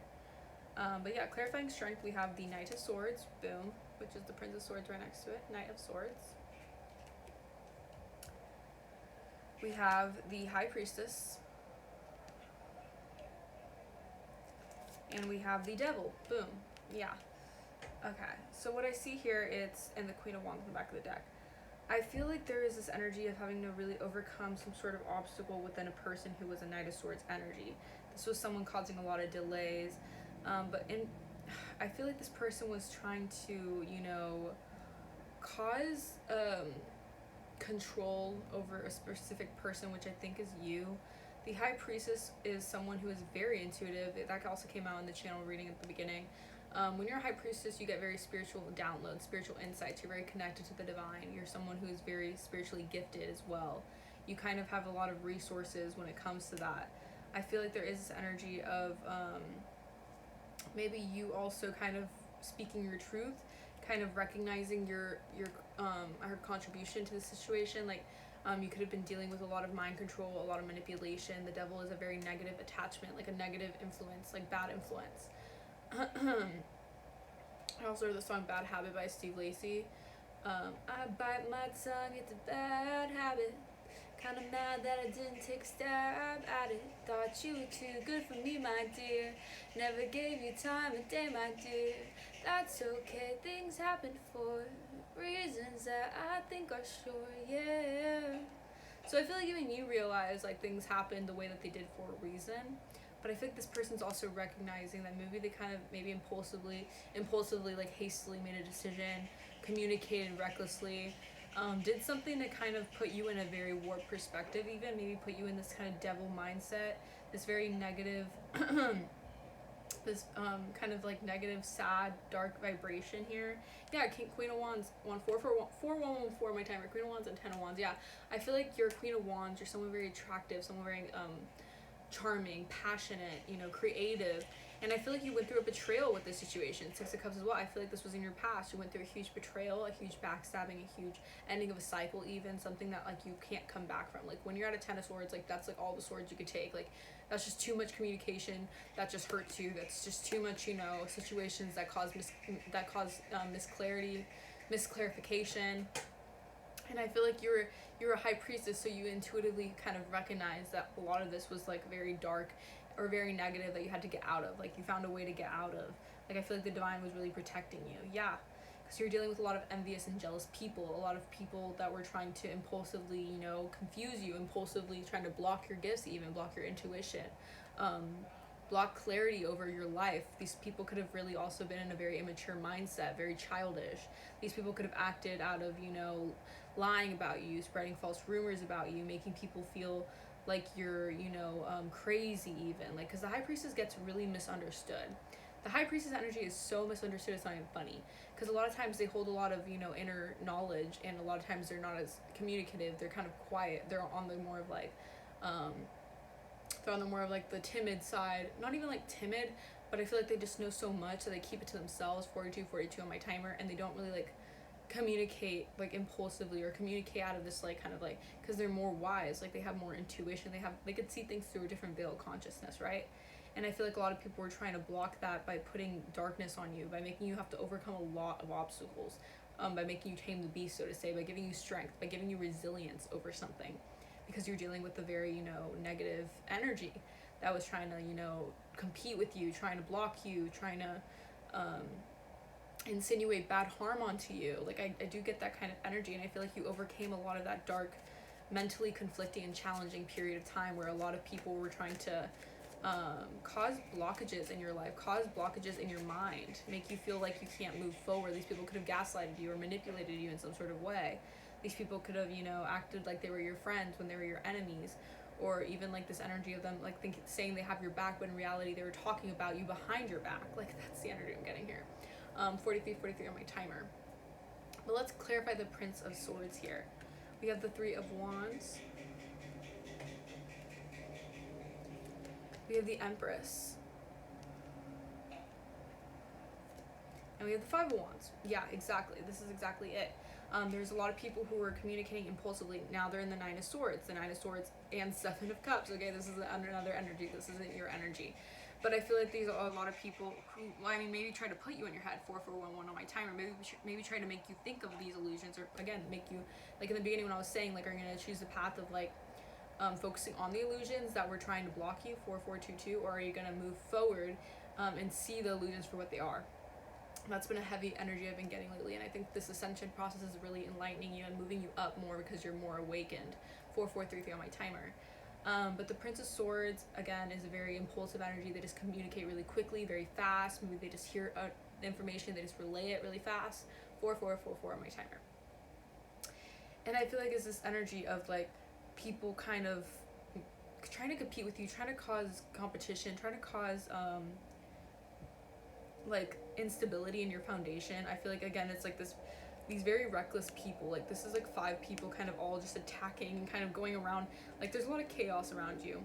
But yeah, clarifying strength, we have the Knight of Swords, boom, which is the Prince of Swords right next to it, Knight of Swords. We have the High Priestess. And we have the Devil, boom, yeah. Okay, so what I see here, it's, and the Queen of Wands in the back of the deck. I feel like there is this energy of having to really overcome some sort of obstacle within a person who was a Knight of Swords energy. This was someone causing a lot of delays, I feel like this person was trying to, you know, cause control over a specific person, which I think is you. The High Priestess is someone who is very intuitive. That also came out in the channel reading at the beginning. When you're a High Priestess, you get very spiritual downloads, spiritual insights. You're very connected to the divine. You're someone who is very spiritually gifted as well. You kind of have a lot of resources when it comes to that. I feel like there is this energy of maybe you also kind of speaking your truth, kind of recognizing your her contribution to the situation. Like you could have been dealing with a lot of mind control, a lot of manipulation. The devil is a very negative attachment, like a negative influence, like bad influence. I also heard the song Bad Habit by Steve Lacy. I bite my tongue, it's a bad habit. Kinda mad that I didn't take a stab at it. Thought you were too good for me, my dear. Never gave you time of day, my dear. That's okay, things happen for reasons that I think are sure, yeah. So I feel like even you realize like things happen the way that they did for a reason. But I feel like this person's also recognizing that maybe they kind of maybe impulsively like hastily made a decision, communicated recklessly, did something to kind of put you in a very warped perspective, even maybe put you in this kind of devil mindset, this very negative this kind of like negative, sad, dark vibration here. Yeah, Queen of Wands, 4 my timer. Queen of Wands and 10 of Wands. Yeah, I feel like you're a Queen of Wands. You're someone very attractive, someone very charming, passionate, you know, creative. And I feel like you went through a betrayal with this situation. 6 of Cups as well. I feel like this was in your past. You went through a huge betrayal, a huge backstabbing, a huge ending of a cycle, even something that like you can't come back from. Like when you're at a 10 of Swords, like that's like all the swords you could take. Like that's just too much communication. That just hurts you. That's just too much, you know, situations that cause misclarification. And I feel like you're a High Priestess, so you intuitively kind of recognize that a lot of this was like very dark or very negative that you had to get out of. Like you found a way to get out of. Like I feel like the divine was really protecting you. Yeah, because you're dealing with a lot of envious and jealous people, a lot of people that were trying to impulsively, you know, confuse you, impulsively trying to block your gifts, even block your intuition, block clarity over your life. These people could have really also been in a very immature mindset, very childish. These people could have acted out of, you know, lying about you, spreading false rumors about you, making people feel like you're, you know, crazy even. Like, because the High Priestess gets really misunderstood. The High Priestess energy is so misunderstood, it's not even funny. Because a lot of times they hold a lot of, you know, inner knowledge, and a lot of times they're not as communicative. They're kind of quiet. They're on the more of like, the timid side. Not even like timid, but I feel like they just know so much that they keep it to themselves. 42 on my timer, and they don't really like communicate like impulsively or communicate out of this like kind of like, because they're more wise, like they have more intuition, they could see things through a different veil of consciousness, right? And I feel like a lot of people were trying to block that by putting darkness on you, by making you have to overcome a lot of obstacles, by making you tame the beast, so to say, by giving you strength, by giving you resilience over something, because you're dealing with a very, you know, negative energy that was trying to, you know, compete with you, trying to block you, trying to insinuate bad harm onto you. Like I do get that kind of energy, and I feel like you overcame a lot of that dark, mentally conflicting and challenging period of time where a lot of people were trying to cause blockages in your life, cause blockages in your mind, make you feel like you can't move forward. These people could have gaslighted you or manipulated you in some sort of way. These people could have, you know, acted like they were your friends when they were your enemies, or even like this energy of them like saying they have your back, but in reality they were talking about you behind your back. Like that's the energy I'm getting here. 43 on my timer. But let's clarify the Prince of Swords here. We have the 3 of Wands. We have the Empress. And we have the 5 of Wands. Yeah, exactly. This is exactly it. There's a lot of people who are communicating impulsively. Now they're in the 9 of Swords. The 9 of Swords and 7 of Cups. Okay, this is another energy. This isn't your energy. But I feel like these are a lot of people who, I mean, maybe try to put you in your head, 4411 on my timer, maybe try to make you think of these illusions, or again, make you, like in the beginning when I was saying, like, are you going to choose the path of like, focusing on the illusions that were trying to block you, 4422, or are you going to move forward, and see the illusions for what they are? That's been a heavy energy I've been getting lately, and I think this ascension process is really enlightening you and moving you up more because you're more awakened, 4433 on my timer. But the Prince of Swords, again, is a very impulsive energy. They just communicate really quickly, very fast. Maybe they just hear information, they just relay it really fast. 4444 on my timer. And I feel like it's this energy of like people kind of trying to compete with you, trying to cause competition, trying to cause like instability in your foundation. I feel like, again, it's like these very reckless people. Like, this is like 5 people kind of all just attacking and kind of going around. Like, there's a lot of chaos around you.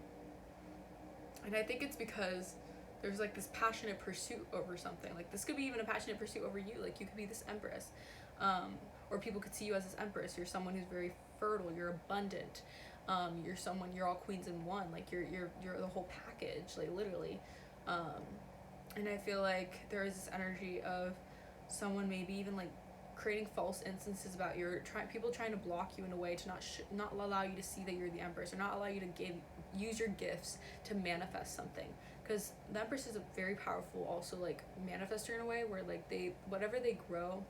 And I think it's because there's like this passionate pursuit over something. Like, this could be even a passionate pursuit over you. Like, you could be this empress, or people could see you as this empress. You're someone who's very fertile, you're abundant, you're all queens in one. Like, you're the whole package, like, literally. And I feel like there is this energy of someone maybe even like creating false instances about people trying to block you in a way to not allow you to see that you're the empress, or not allow you to use your gifts to manifest something. Because the empress is a very powerful also like manifester in a way, where like whatever they grow,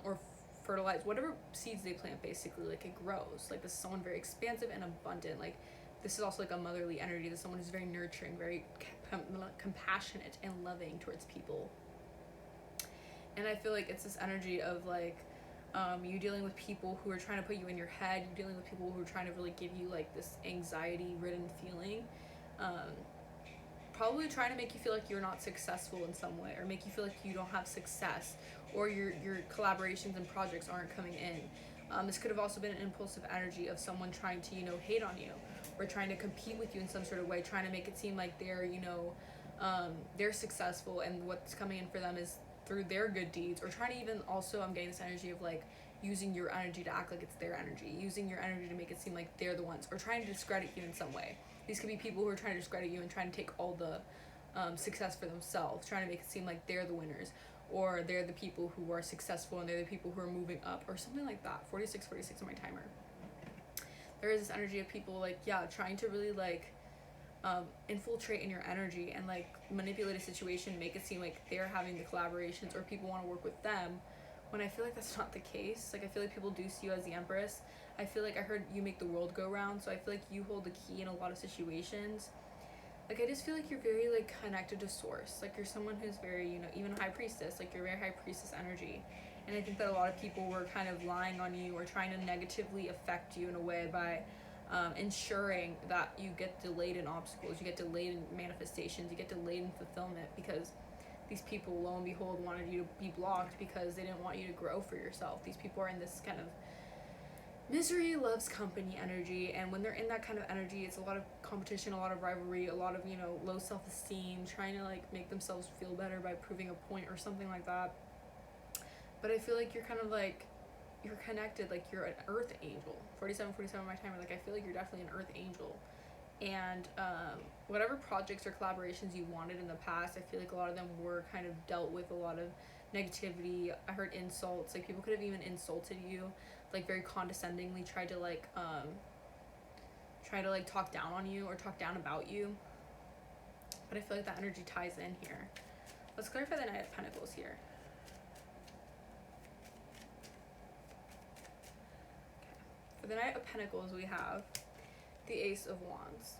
or fertilize, whatever seeds they plant, basically, like, it grows. Like, this is someone very expansive and abundant. Like, this is also like a motherly energy. This is someone who's very nurturing, very compassionate and loving towards people. And I feel like it's this energy of like you dealing with people who are trying to put you in your head. You're dealing with people who are trying to really give you like this anxiety ridden feeling, probably trying to make you feel like you're not successful in some way, or make you feel like you don't have success, or your collaborations and projects aren't coming in. This could have also been an impulsive energy of someone trying to, hate on you, or trying to compete with you in some sort of way, trying to make it seem like they're, they're successful, and what's coming in for them is through their good deeds, or trying to even also, I'm getting this energy of like using your energy to act like it's their energy, using your energy to make it seem like they're the ones, or trying to discredit you in some way. These could be people who are trying to discredit you and trying to take all the success for themselves, trying to make it seem like they're the winners, or they're the people who are successful and they're the people who are moving up, or something like that. 46 on my timer. There is this energy of people like, trying to really like infiltrate in your energy and like manipulate a situation, make it seem like they're having the collaborations or people want to work with them, when I feel like that's not the case. Like, I feel like people do see you as the empress. I feel like I heard you make the world go round, so I feel like you hold the key in a lot of situations. Like, I just feel like you're very like connected to source. Like, you're someone who's very, even high priestess, like you're very high priestess energy. And I think that a lot of people were kind of lying on you or trying to negatively affect you in a way by ensuring that you get delayed in obstacles, you get delayed in manifestations, you get delayed in fulfillment, because these people, lo and behold, wanted you to be blocked because they didn't want you to grow for yourself. These people are in this kind of misery loves company energy, and when they're in that kind of energy, it's a lot of competition, a lot of rivalry, a lot of, low self-esteem, trying to like make themselves feel better by proving a point or something like that. But I feel like you're kind of like, you're connected, like you're an earth angel. 47 my timer. Like, I feel like you're definitely an earth angel. And whatever projects or collaborations you wanted in the past, I feel like a lot of them were kind of dealt with a lot of negativity. I heard insults. Like, people could have even insulted you, like very condescendingly, tried to like talk down on you or talk down about you. But I feel like that energy ties in here. Let's clarify the Knight of Pentacles here. For the Knight of Pentacles, we have the Ace of Wands,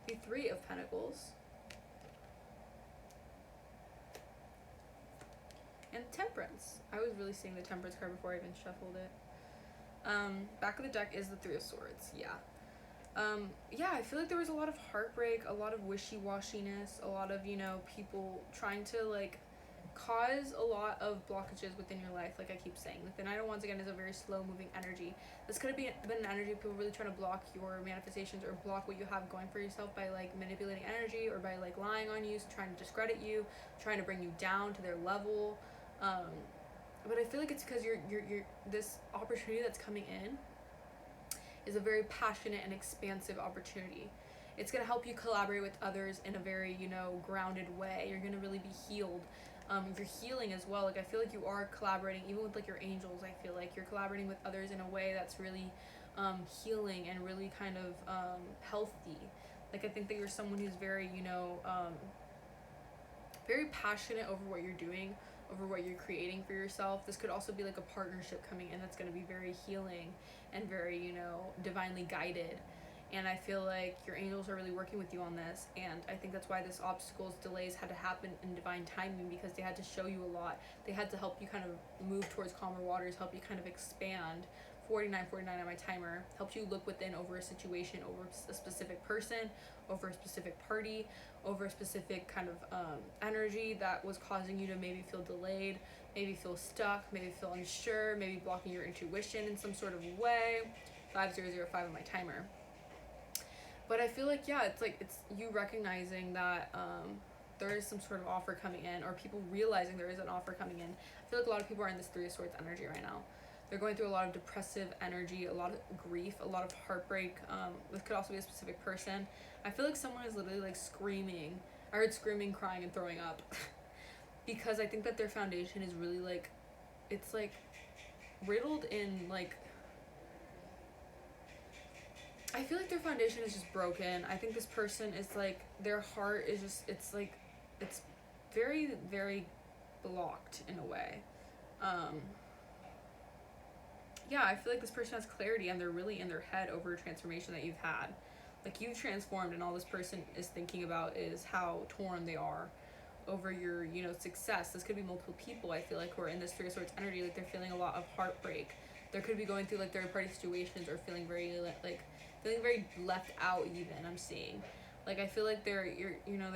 the Three of Pentacles, and Temperance. I was really seeing the Temperance card before I even shuffled it. Back of the deck is the Three of Swords. I feel like there was a lot of heartbreak, a lot of wishy-washiness, a lot of, people trying to like cause a lot of blockages within your life. Like I keep saying, like the Knight of Wands again is a very slow moving energy. This could have been an energy of people really trying to block your manifestations or block what you have going for yourself by like manipulating energy or by like lying on you, trying to discredit you, trying to bring you down to their level. But I feel like it's because you're this opportunity that's coming in is a very passionate and expansive opportunity. It's going to help you collaborate with others in a very, grounded way. You're going to really be healed. You're healing as well. Like, I feel like you are collaborating, even with like your angels. I feel like you're collaborating with others in a way that's really healing and really kind of healthy. Like, I think that you're someone who's very, very passionate over what you're doing, over what you're creating for yourself. This could also be like a partnership coming in that's going to be very healing and very, divinely guided. And I feel like your angels are really working with you on this. And I think that's why this obstacles, delays had to happen in divine timing, because they had to show you a lot. They had to help you kind of move towards calmer waters, help you kind of expand 49 on my timer. Helps you look within over a situation, over a specific person, over a specific party, over a specific kind of energy that was causing you to maybe feel delayed, maybe feel stuck, maybe feel unsure, maybe blocking your intuition in some sort of way. 5005 on my timer. But I feel like, yeah, it's like it's you recognizing that there is some sort of offer coming in, or people realizing there is an offer coming in. I feel like a lot of people are in this 3 of Swords energy right now. They're going through a lot of depressive energy, a lot of grief, a lot of heartbreak. This could also be a specific person. I feel like someone is literally like screaming. I heard screaming, crying, and throwing up. Because I think that their foundation is really like, it's like riddled in like, I feel like their foundation is just broken. I think this person is like, their heart is just, it's like, it's very, very blocked in a way. Yeah, I feel like this person has clarity and they're really in their head over a transformation that you've had. Like, you've transformed and all this person is thinking about is how torn they are over your, you know, success. This could be multiple people, I feel like, who are in this 3 of Swords energy. Like, they're feeling a lot of heartbreak. They could be going through, like, third-party situations or feeling very, like, feeling very left out even, I'm seeing. Like, I feel like they're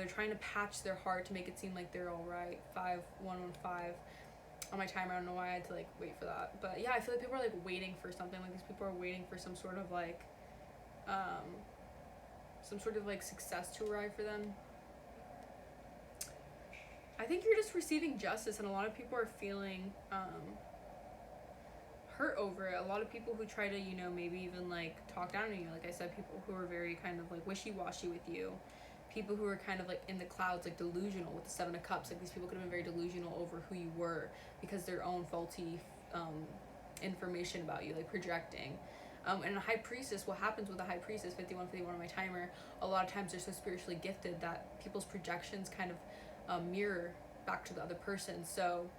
trying to patch their heart to make it seem like they're all right. 5115 on my timer. I don't know why I had to like wait for that, but yeah, I feel like people are like waiting for something. Like, these people are waiting for some sort of like success to arrive for them. I think you're just receiving justice, and a lot of people are feeling hurt over it. A lot of people who try to, you know, maybe even like talk down on you, like I said, people who are very kind of like wishy-washy with you, people who are kind of like in the clouds, like delusional with the 7 of Cups. Like, these people could have been very delusional over who you were because their own faulty information about you, like projecting. And a High Priestess, what happens with a High Priestess, 5151 on my timer, a lot of times they're so spiritually gifted that people's projections kind of mirror back to the other person. So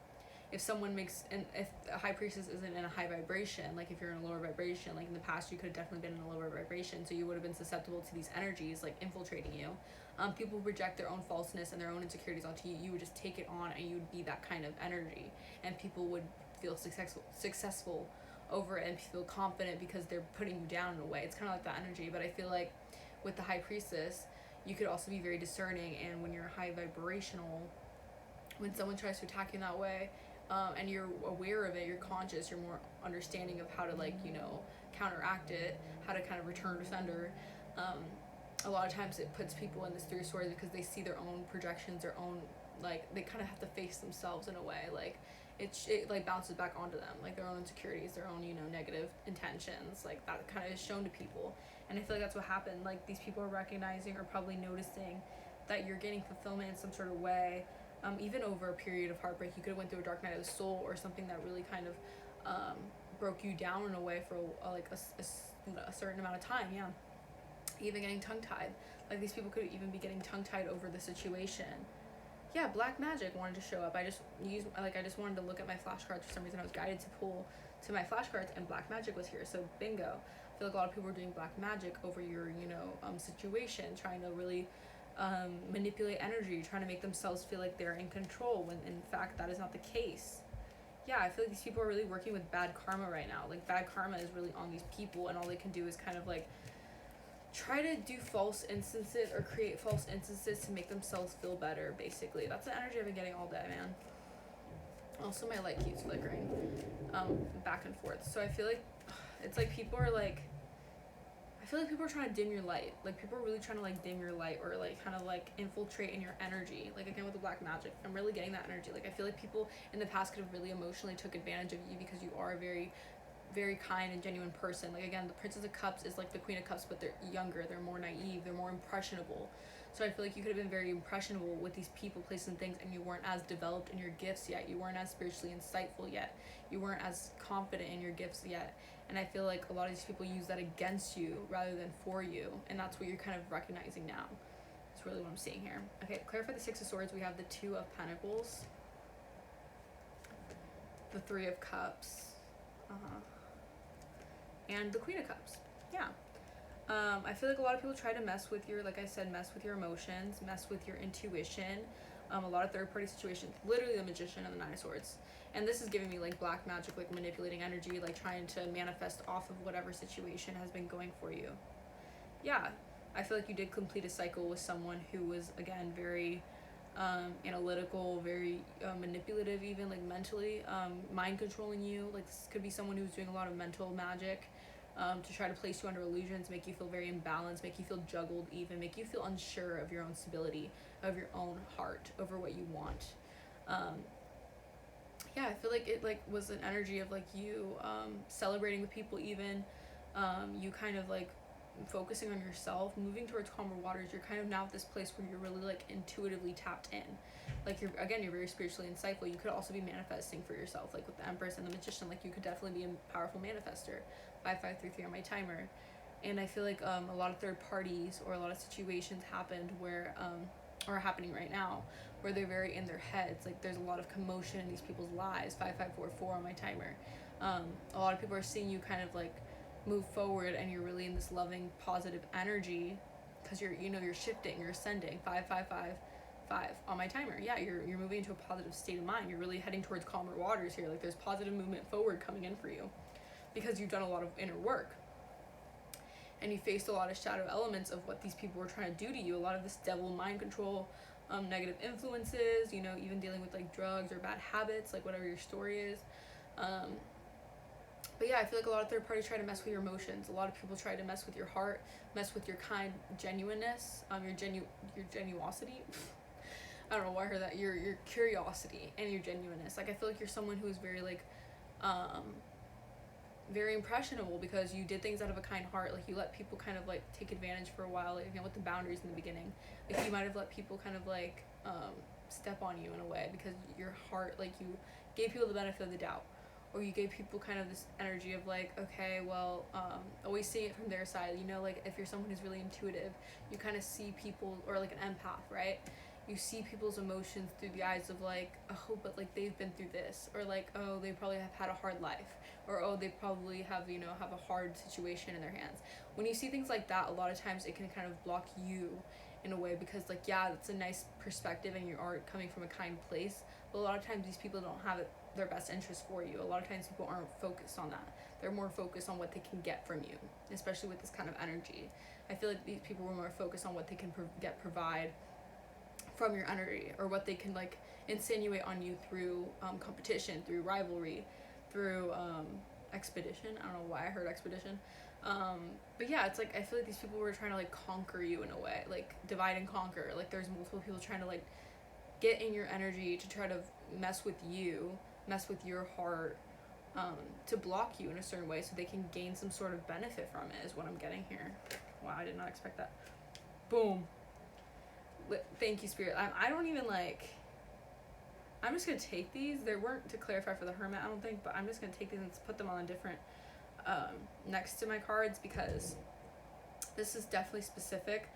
if someone makes, and if a High Priestess isn't in a high vibration, like if you're in a lower vibration, like in the past you could have definitely been in a lower vibration, so you would have been susceptible to these energies like infiltrating you. People project their own falseness and their own insecurities onto you. You would just take it on and you would be that kind of energy, and people would feel successful over it and feel confident because they're putting you down in a way. It's kind of like that energy. But I feel like with the High Priestess, you could also be very discerning, and when you're high vibrational, when someone tries to attack you in that way, and you're aware of it, you're conscious, you're more understanding of how to, like, you know, counteract it, how to kind of return to sender. A lot of times it puts people in this 3 of Swords because they see their own projections, their own, like, they kind of have to face themselves in a way. Like, it like bounces back onto them, like their own insecurities, their own, you know, negative intentions, like that kind of is shown to people. And I feel like that's what happened. Like, these people are recognizing or probably noticing that you're getting fulfillment in some sort of way. Even over a period of heartbreak, you could have went through a dark night of the soul or something that really kind of broke you down in a way for a certain amount of time. Yeah, even getting tongue-tied. Like, these people could even be getting tongue-tied over the situation. Yeah, black magic wanted to show up. I just wanted to look at my flashcards. For some reason I was guided to pull to my flashcards, and black magic was here. So bingo. I feel like a lot of people are doing black magic over your, you know, situation, trying to really manipulate energy, trying to make themselves feel like they're in control, when in fact that is not the case. Yeah, I feel like these people are really working with bad karma right now. Like, bad karma is really on these people, and all they can do is kind of like try to do false instances or create false instances to make themselves feel better, basically. That's the energy I've been getting all day, man. Also, my light keeps flickering back and forth. So I feel like it's like people are like, I feel like people are trying to dim your light. Like, people are really trying to like dim your light, or like kind of like infiltrate in your energy. Like, again with the black magic, I'm really getting that energy. Like, I feel like people in the past could have really emotionally took advantage of you because you are a very, very kind and genuine person. Like, again, the Princess of Cups is like the Queen of Cups, but they're younger, they're more naive, they're more impressionable. So I feel like you could have been very impressionable with these people, places, and things, and you weren't as developed in your gifts yet. You weren't as spiritually insightful yet. You weren't as confident in your gifts yet. And I feel like a lot of these people use that against you rather than for you, and that's what you're kind of recognizing now. That's really what I'm seeing here. Okay, clarify the 6 of Swords. We have the 2 of Pentacles, the 3 of Cups, and the Queen of Cups. Yeah. I feel like a lot of people try to mess with your, like I said, mess with your emotions, mess with your intuition. A lot of third party situations, literally the Magician and the Nine of Swords. And this is giving me like black magic, like manipulating energy, like trying to manifest off of whatever situation has been going for you. Yeah, I feel like you did complete a cycle with someone who was, again, very analytical, very manipulative, even like mentally, mind controlling you. Like this could be someone who's doing a lot of mental magic to try to place you under illusions, make you feel very imbalanced, make you feel juggled, even make you feel unsure of your own stability, of your own heart, over what you want. Yeah, I feel like it like was an energy of like you celebrating with people, even you kind of like focusing on yourself, moving towards calmer waters. You're kind of now at this place where you're really like intuitively tapped in, like you're very spiritually insightful. You could also be manifesting for yourself, like with the Empress and the Magician. Like you could definitely be a powerful manifester. 5533 on my timer. And I feel like a lot of third parties or a lot of situations happened where are happening right now where they're very in their heads. Like there's a lot of commotion in these people's lives. 5544 on my timer. A lot of people are seeing you kind of like move forward, and you're really in this loving, positive energy because you're shifting, you're ascending. 5555 on my timer. Yeah, you're moving into a positive state of mind. You're really heading towards calmer waters here. Like there's positive movement forward coming in for you because you've done a lot of inner work. And you faced a lot of shadow elements of what these people were trying to do to you. A lot of this devil mind control, negative influences, even dealing with like drugs or bad habits, like whatever your story is. But yeah, I feel like a lot of third parties try to mess with your emotions. A lot of people try to mess with your heart, mess with your kind genuineness, your genuosity. I don't know why I heard that. Your curiosity and your genuineness. Like I feel like you're someone who is very like very impressionable because you did things out of a kind heart. Like you let people kind of like take advantage for a while, like with the boundaries in the beginning. Like you might have let people kind of like step on you in a way because your heart, like you gave people the benefit of the doubt, or you gave people kind of this energy of like, okay, well, always seeing it from their side. Like if you're someone who's really intuitive, you kind of see people, or like an empath, right? You see people's emotions through the eyes of like, oh, but like they've been through this, or like, oh, they probably have had a hard life, or oh, they probably have have a hard situation in their hands. When you see things like that, a lot of times it can kind of block you in a way because like, yeah, that's a nice perspective and you are coming from a kind place, but a lot of times these people don't have their best interest for you. A lot of times people aren't focused on that. They're more focused on what they can get from you, especially with this kind of energy. I feel like these people were more focused on what they can provide from your energy, or what they can like insinuate on you through competition, through rivalry, through expedition. I don't know why I heard expedition. But yeah, it's like I feel like these people were trying to like conquer you in a way, like divide and conquer. Like there's multiple people trying to like get in your energy to try to mess with you, mess with your heart, to block you in a certain way so they can gain some sort of benefit from it, is what I'm getting here. Wow, I did not expect that. Boom. Thank you, Spirit. I don't even like, I'm just gonna take these. They weren't to clarify for the Hermit, I don't think, but I'm just gonna take these and put them on a different next to my cards because this is definitely specific.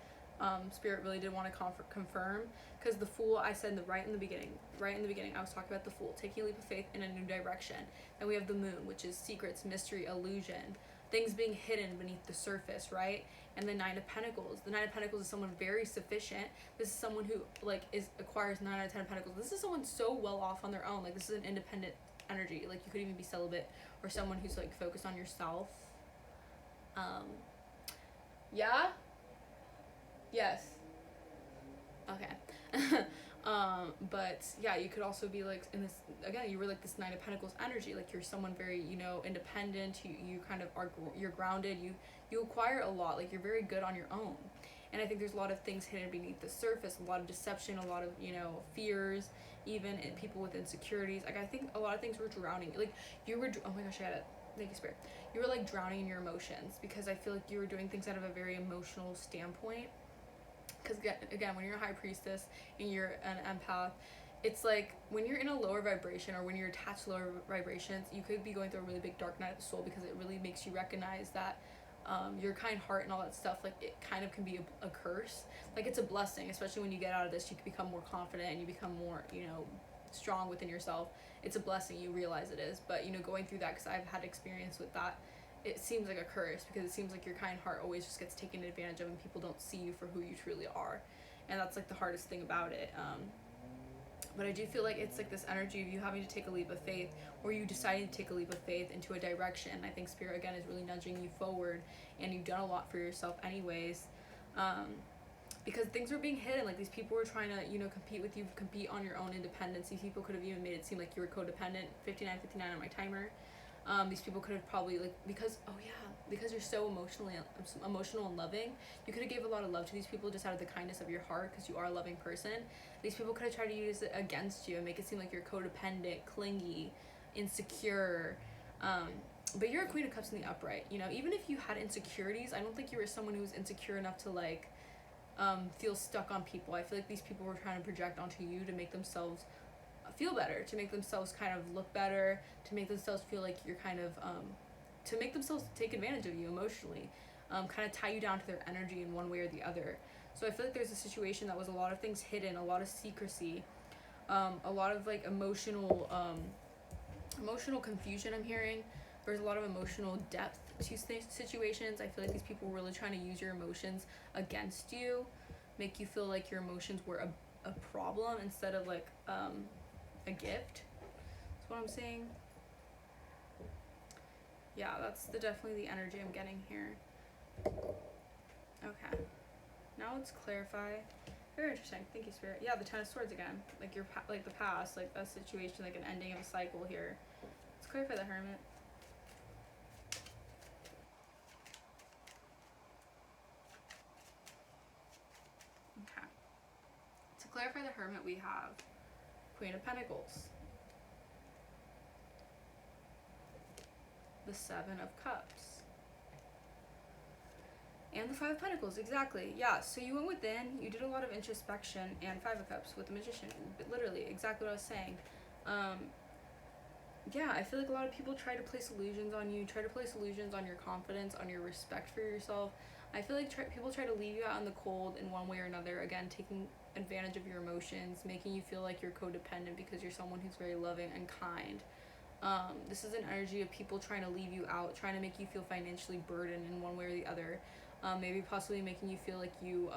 Spirit really did want to confirm, because the Fool, I said right in the beginning I was talking about the Fool taking a leap of faith in a new direction. Then we have the Moon, which is secrets, mystery, illusion, things being hidden beneath the surface, right? And the Knight of Pentacles. The Knight of Pentacles is someone very sufficient. This is someone who like acquires 9 out of 10 of Pentacles. This is someone so well off on their own. Like this is an independent energy. Like you could even be celibate, or someone who's like focused on yourself. Yeah. Yes. Okay. But yeah, you could also be like in this, again, you were like this Knight of Pentacles energy. Like you're someone very, independent. You kind of are, you're grounded. You acquire a lot. Like you're very good on your own. And I think there's a lot of things hidden beneath the surface, a lot of deception, a lot of, fears, even in people with insecurities. Like I think a lot of things were drowning. Like you were, oh my gosh, I got it. Thank you, Spirit. You were like drowning in your emotions because I feel like you were doing things out of a very emotional standpoint. Because again, when you're a high priestess and you're an empath, it's like when you're in a lower vibration, or when you're attached to lower vibrations, you could be going through a really big dark night of the soul, because it really makes you recognize that your kind heart and all that stuff, like it kind of can be a curse. Like it's a blessing, especially when you get out of this, you can become more confident and you become more, strong within yourself. It's a blessing, you realize it is. But, going through that, because I've had experience with that, it seems like a curse, because it seems like your kind heart always just gets taken advantage of and people don't see you for who you truly are. And that's like the hardest thing about it. But I do feel like it's like this energy of you having to take a leap of faith, or you deciding to take a leap of faith into a direction. I think Spirit, again, is really nudging you forward, and you've done a lot for yourself anyways. Because things were being hidden. Like, these people were trying to, you know, compete with you, compete on your own independence. These people could have even made it seem like you were codependent. 59:59 on my timer. These people could have probably, like, because you're so emotional and loving, you could have gave a lot of love to these people just out of the kindness of your heart, because you are a loving person. These people could have tried to use it against you and make it seem like you're codependent, clingy, insecure. But you're a Queen of Cups in the upright. You know, even if you had insecurities, I don't think you were someone who was insecure enough to, like, feel stuck on people. I feel like these people were trying to project onto you to make themselves feel better, to make themselves kind of look better, to make themselves feel like you're kind of, to make themselves take advantage of you emotionally, kind of tie you down to their energy in one way or the other. So I feel like there's a situation that was a lot of things hidden, a lot of secrecy, a lot of like emotional confusion I'm hearing. There's a lot of emotional depth to situations. I feel like these people were really trying to use your emotions against you, make you feel like your emotions were a problem instead of like a gift. That's what I'm saying. Yeah, that's definitely the energy I'm getting here. Okay. Now let's clarify. Very interesting. Thank you, Spirit. Yeah, the Ten of Swords again. Like your like the past, like a situation, like an ending of a cycle here. Let's clarify the Hermit. Okay. To clarify the Hermit, we have Queen of Pentacles, the Seven of Cups, and the Five of Pentacles. Exactly. Yeah, so you went within, you did a lot of introspection, and Five of Cups with the Magician. Literally, exactly what I was saying. Yeah, I feel like a lot of people try to place illusions on you, try to place illusions on your confidence, on your respect for yourself. I feel like people try to leave you out in the cold in one way or another, again, taking advantage of your emotions, making you feel like you're codependent because you're someone who's very loving and kind. This is an energy of people trying to leave you out, trying to make you feel financially burdened in one way or the other. Maybe possibly making you feel like you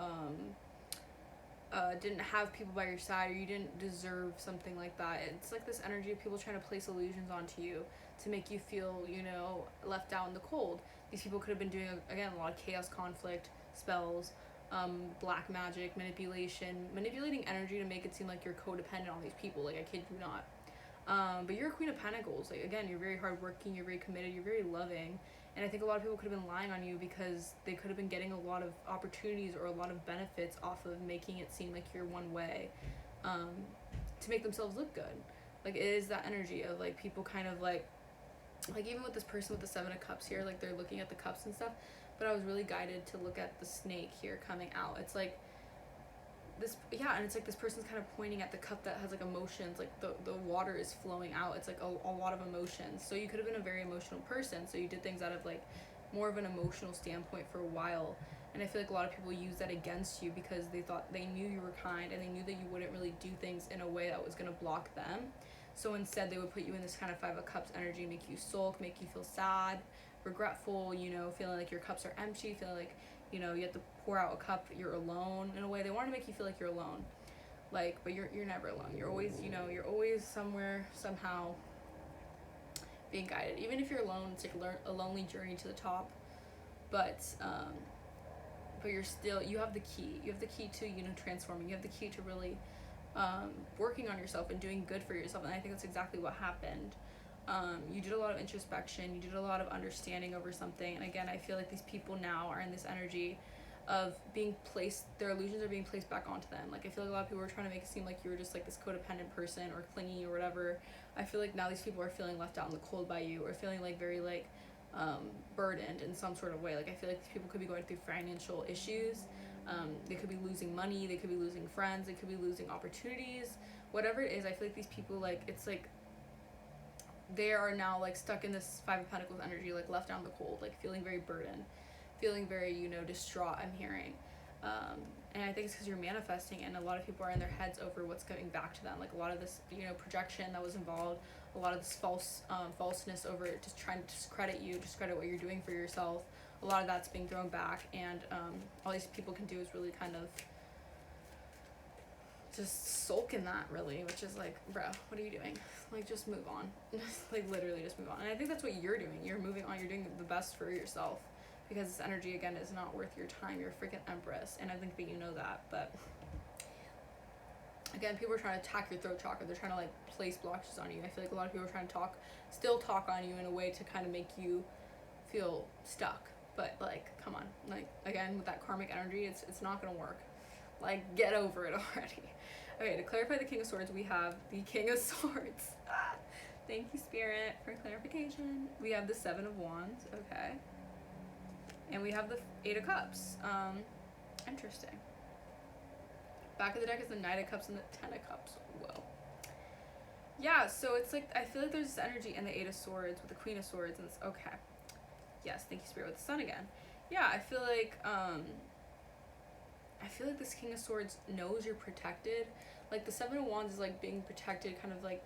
didn't have people by your side, or you didn't deserve something like that. It's like this energy of people trying to place illusions onto you to make you feel, you know, left out in the cold. These people could have been doing, again, a lot of chaos, conflict, spells, black magic, manipulating energy to make it seem like you're codependent on these people. Like, I kid you not. But you're a Queen of Pentacles. Like, again, you're very hardworking, you're very committed, you're very loving. And I think a lot of people could have been lying on you because they could have been getting a lot of opportunities or a lot of benefits off of making it seem like you're one way, to make themselves look good. Like, it is that energy of, like, people kind of, like even with this person with the Seven of Cups here, like, they're looking at the cups and stuff, but I was really guided to look at the snake here coming out. It's like this, yeah, and it's like this person's kind of pointing at the cup that has, like, emotions, like the water is flowing out. It's like a lot of emotions. So you could have been a very emotional person, so you did things out of, like, more of an emotional standpoint for a while. And I feel like a lot of people use that against you because they thought they knew you were kind, and they knew that you wouldn't really do things in a way that was going to block them. So instead they would put you in this kind of Five of Cups energy, make you sulk, make you feel sad, regretful, you know, feeling like your cups are empty, feeling like, you know, you have to pour out a cup, you're alone. In a way, they want to make you feel like you're alone. Like, but you're never alone. You're always, you know, you're always somewhere, somehow being guided. Even if you're alone, it's like a lonely journey to the top. But you're still, you have the key. You have the key to, you know, transforming. You have the key to really working on yourself and doing good for yourself. And I think that's exactly what happened. You did a lot of introspection, you did a lot of understanding over something, and again, I feel like these people now are in this energy of being placed, their illusions are being placed back onto them. Like, I feel like a lot of people were trying to make it seem like you were just like this codependent person or clingy or whatever. I feel like now these people are feeling left out in the cold by you, or feeling like very like burdened in some sort of way. Like, I feel like these people could be going through financial issues. They could be losing money, they could be losing friends, they could be losing opportunities, whatever it is. I feel like these people, like, it's like they are now, like, stuck in this Five of Pentacles energy, like, left out in the cold, like, feeling very burdened, feeling very, you know, distraught, I'm hearing. And I think it's because you're manifesting, and a lot of people are in their heads over what's coming back to them. Like, a lot of this, you know, projection that was involved, a lot of this falseness over it, just trying to discredit you, discredit what you're doing for yourself. A lot of that's being thrown back, and all these people can do is really kind of just sulk in that, really, which is like, bro, what are you doing? Like, just move on. Like, literally just move on. And I think that's what you're doing. You're moving on. You're doing the best for yourself, because this energy, again, is not worth your time. You're a freaking empress, and I think that you know that. But again, people are trying to attack your throat chakra. They're trying to like place blockages on you. I feel like a lot of people are trying to still talk on you in a way to kind of make you feel stuck. But like, come on, like, again, with that karmic energy, it's not gonna work. Like, get over it already. Okay, to clarify the King of Swords, we have the King of Swords. Thank you, Spirit, for clarification. We have the Seven of Wands, okay. And we have the Eight of Cups. Interesting. Back of the deck is the Knight of Cups and the Ten of Cups. Whoa. Yeah, so it's like, I feel like there's this energy in the Eight of Swords with the Queen of Swords, and it's okay. Yes, thank you, Spirit, with the Sun again. Yeah, I feel like this King of Swords knows you're protected. Like, the Seven of Wands is like being protected, kind of like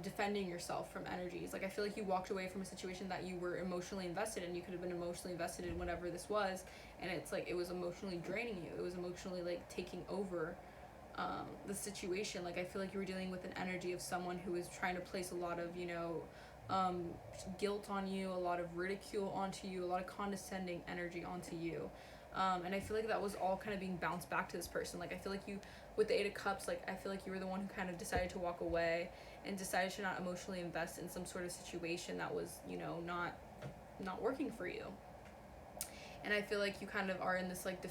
defending yourself from energies. Like, I feel like you walked away from a situation that you were emotionally invested in. You could have been emotionally invested in whatever this was, and it's like it was emotionally draining you. It was emotionally like taking over the situation. Like, I feel like you were dealing with an energy of someone who was trying to place a lot of, you know, guilt on you, a lot of ridicule onto you, a lot of condescending energy onto you. And I feel like that was all kind of being bounced back to this person. Like, I feel like you, with the Eight of Cups, like, I feel like you were the one who kind of decided to walk away and decided to not emotionally invest in some sort of situation that was, you know, not working for you. And I feel like you kind of are in this, like,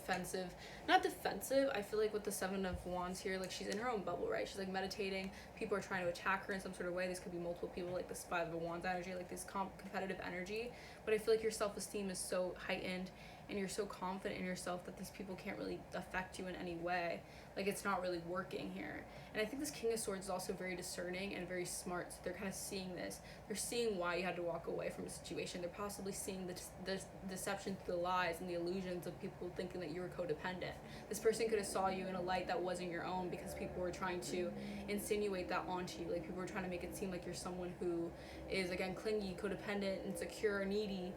not defensive, I feel like with the Seven of Wands here, like, she's in her own bubble, right? She's, like, meditating. People are trying to attack her in some sort of way. This could be multiple people, like this Five of Wands energy, like this competitive energy. But I feel like your self-esteem is so heightened, and you're so confident in yourself that these people can't really affect you in any way. Like, it's not really working here. And I think this King of Swords is also very discerning and very smart. So they're kind of seeing this. They're seeing why you had to walk away from a situation. They're possibly seeing the deception through the lies and the illusions of people thinking that you were codependent. This person could have saw you in a light that wasn't your own, because people were trying to insinuate that onto you. Like, people were trying to make it seem like you're someone who is, again, clingy, codependent, insecure, needy.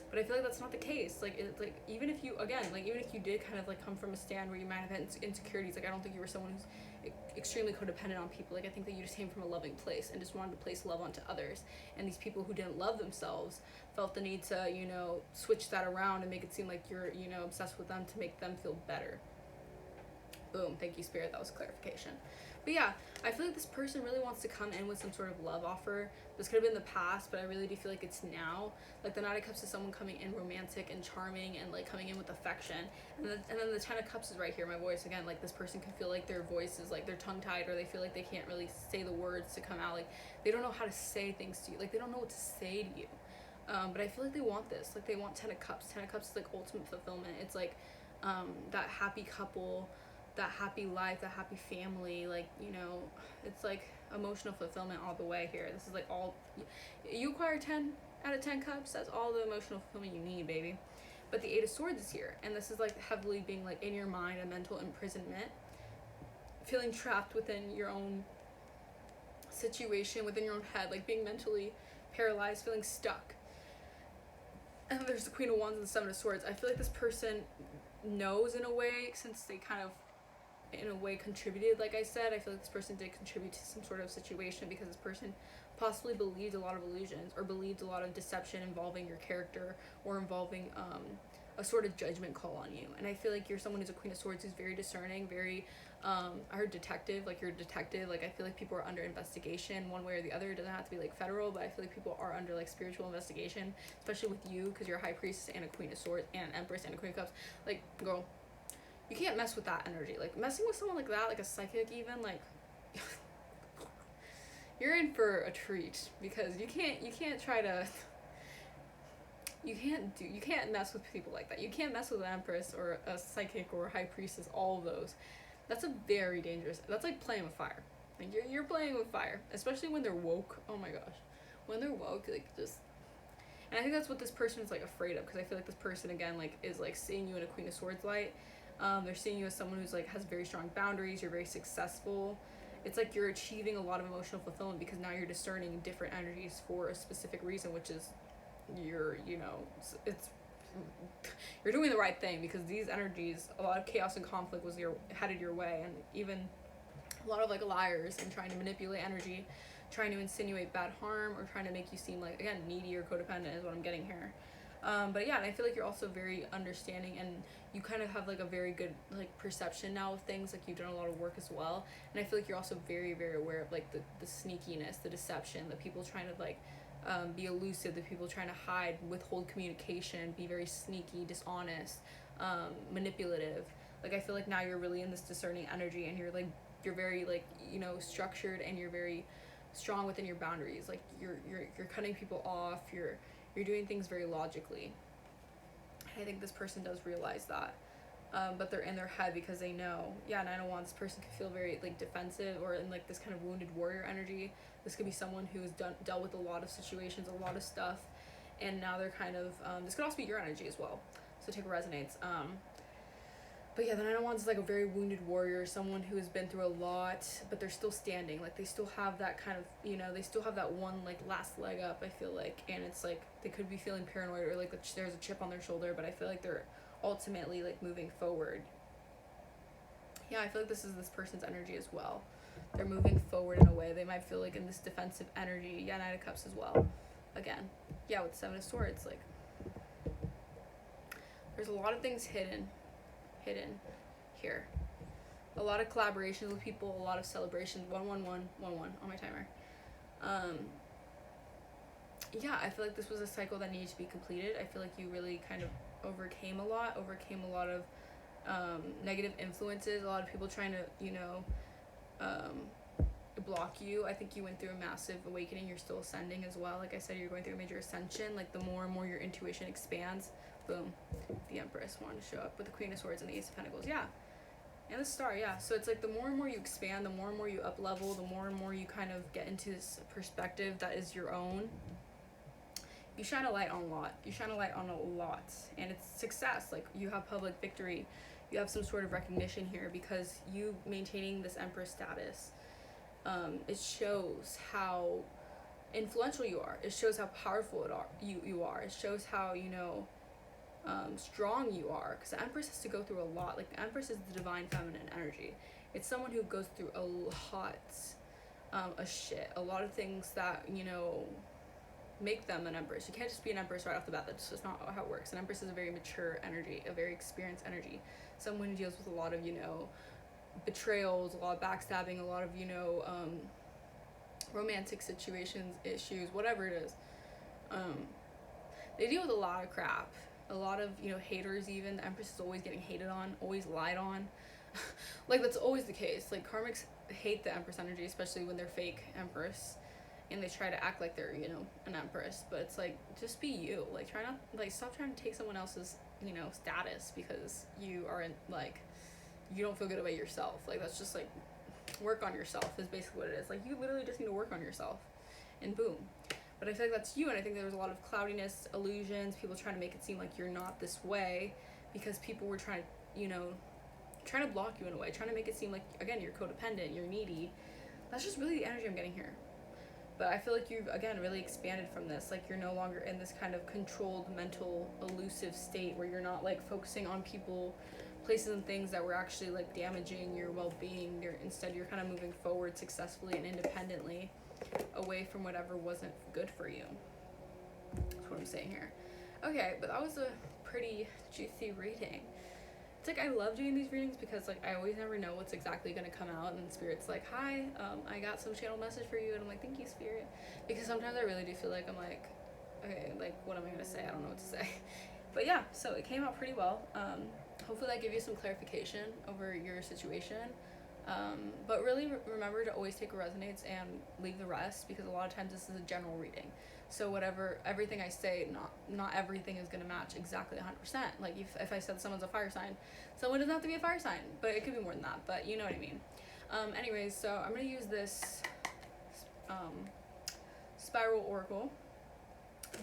But I feel like that's not the case. Like, even if you did kind of like come from a stand where you might have had insecurities, like, I don't think you were someone who's extremely codependent on people. Like, I think that you just came from a loving place and just wanted to place love onto others. And these people who didn't love themselves felt the need to, you know, switch that around and make it seem like you're, you know, obsessed with them to make them feel better. Boom, thank you, Spirit, that was clarification. But yeah, I feel like this person really wants to come in with some sort of love offer. This could have been the past, but I really do feel like it's now. Like, the Knight of Cups is someone coming in romantic and charming and like coming in with affection. And then the Ten of Cups is right here, my voice again. Like, this person can feel like their voice is like they're tongue-tied, or they feel like they can't really say the words to come out. Like, they don't know how to say things to you. Like, they don't know what to say to you. But I feel like they want this. Like, they want Ten of Cups. Ten of Cups is like ultimate fulfillment. It's like that happy couple, that happy life, that happy family. Like, you know, it's like emotional fulfillment all the way here. This is like all you acquire 10 out of 10 cups. That's all the emotional fulfillment you need, baby. But the Eight of Swords is here, and this is like heavily being like in your mind, a mental imprisonment, feeling trapped within your own situation, within your own head, like being mentally paralyzed, feeling stuck. And there's the Queen of Wands and the Seven of Swords. I feel like this person knows in a way, since they kind of in a way contributed. Like I said, I feel like this person did contribute to some sort of situation, because this person possibly believed a lot of illusions, or believed a lot of deception involving your character, or involving a sort of judgment call on you. And I feel like you're someone who's a Queen of Swords, who's very discerning, very I heard detective. Like, you're a detective. Like, I feel like people are under investigation one way or the other. It doesn't have to be like federal, but I feel like people are under like spiritual investigation, especially with you, because you're a High Priestess and a Queen of Swords and an Empress and a Queen of Cups. Like, girl, you can't mess with that energy. Like, messing with someone like that, like a psychic even, like you're in for a treat, because you can't mess with people like that. You can't mess with an Empress or a psychic or a High Priestess, all of those. That's a very dangerous, that's like playing with fire. Like, you're playing with fire, especially when they're woke. Oh my gosh, when they're woke, like, just. And I think that's what this person is like afraid of, because I feel like this person, again, like, is like seeing you in a Queen of Swords light. They're seeing you as someone who's like has very strong boundaries. You're very successful. It's like you're achieving a lot of emotional fulfillment, because now you're discerning different energies for a specific reason, which is you're, you know, it's you're doing the right thing, because these energies, a lot of chaos and conflict was headed your way, and even a lot of like liars and trying to manipulate energy, trying to insinuate bad harm, or trying to make you seem like, again, needy or codependent is what I'm getting here. But yeah, and I feel like you're also very understanding, and you kind of have like a very good like perception now of things, like you've done a lot of work as well, and I feel like you're also very, very aware of like the sneakiness, the deception, the people trying to like be elusive, the people trying to hide, withhold communication, be very sneaky, dishonest, manipulative. Like I feel like now you're really in this discerning energy, and you're very like, you know, structured, and you're very strong within your boundaries. Like you're cutting people off, you're doing things very logically. And I think this person does realize that, but they're in their head because they know, yeah, 9 of Wands, this person could feel very like defensive, or in like this kind of wounded warrior energy. This could be someone who's dealt with a lot of situations, a lot of stuff, and now they're kind of this could also be your energy as well, so take what resonates. But yeah, the 9 of Wands is like a very wounded warrior, someone who has been through a lot, but they're still standing. Like they still have that kind of, you know, they still have that one like last leg up, I feel like. And it's like they could be feeling paranoid, or like there's a chip on their shoulder, but I feel like they're ultimately like moving forward. Yeah, I feel like this is this person's energy as well. They're moving forward in a way. They might feel like in this defensive energy. Yeah, 9 of Cups as well. Again, yeah, with 7 of Swords, like there's a lot of things hidden here. A lot of collaborations with people, a lot of celebrations. 11111 on my timer. Yeah, I feel like this was a cycle that needed to be completed. I feel like you really kind of overcame a lot of negative influences, a lot of people trying to, you know, block you. I think you went through a massive awakening. You're still ascending as well. Like I said, you're going through a major ascension. Like the more and more your intuition expands, boom, the Empress wanted to show up with the Queen of Swords and the Ace of Pentacles. Yeah, and the Star. Yeah, so it's like the more and more you expand, the more and more you up level, the more and more you kind of get into this perspective that is your own. You shine a light on a lot. You shine a light on a lot, and it's success. Like you have public victory. You have some sort of recognition here because you maintaining this Empress status. It shows how influential you are. It shows how powerful you are. It shows how, you know, strong you are, because the Empress has to go through a lot. Like the Empress is the divine feminine energy. It's someone who goes through a lot of shit, a lot of things that, you know, make them an Empress. You can't just be an Empress right off the bat. That's just not how it works. An Empress is a very mature energy, a very experienced energy, someone who deals with a lot of, you know, betrayals, a lot of backstabbing, a lot of, you know, romantic situations, issues, whatever it is. They deal with a lot of crap, a lot of, you know, haters. Even the Empress is always getting hated on, always lied on. Like that's always the case. Like karmics hate the Empress energy, especially when they're fake Empress and they try to act like they're, you know, an Empress. But it's like, just be you. Like try not, like stop trying to take someone else's, you know, status because you aren't, like, you don't feel good about yourself. Like that's just like, work on yourself is basically what it is. Like you literally just need to work on yourself, and boom. But I feel like that's you, and I think there was a lot of cloudiness, illusions, people trying to make it seem like you're not this way because people were trying to, you know, trying to block you in a way, trying to make it seem like, again, you're codependent, you're needy. That's just really the energy I'm getting here. But I feel like you've, again, really expanded from this. Like you're no longer in this kind of controlled, mental, elusive state where you're not like focusing on people, places and things that were actually like damaging your well-being. Instead you're kind of moving forward successfully and independently away from whatever wasn't good for you. That's what I'm saying here. Okay, but that was a pretty juicy reading. It's like I love doing these readings because like I always never know what's exactly gonna come out, and then Spirit's like, hi, I got some channel message for you, and I'm like, thank you, Spirit, because sometimes I really do feel like I'm like, okay, like what am I gonna say? I don't know what to say. But yeah, so it came out pretty well. Hopefully that gives you some clarification over your situation. But really remember to always take what resonates and leave the rest, because a lot of times this is a general reading. So everything I say, not everything is going to match exactly 100%. Like if I said someone's a fire sign, someone doesn't have to be a fire sign, but it could be more than that, but you know what I mean. Anyways, so I'm going to use this Spiral Oracle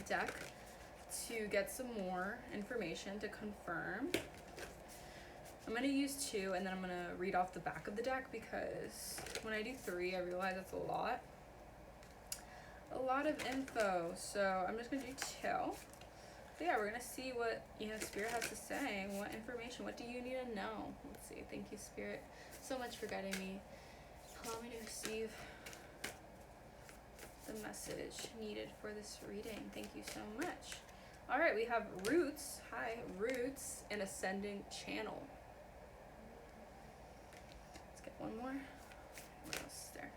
deck to get some more information to confirm. I'm going to use 2, and then I'm going to read off the back of the deck, because when I do 3, I realize that's a lot of info. So I'm just going to do 2. But yeah, we're gonna see what, you know, Spirit has to say. What information, what do you need to know? Let's see. Thank you, Spirit, so much for guiding me. Allow me to receive the message needed for this reading. Thank you so much. All right, we have roots. Hi, roots and ascending channel. Let's get one more. What else is there?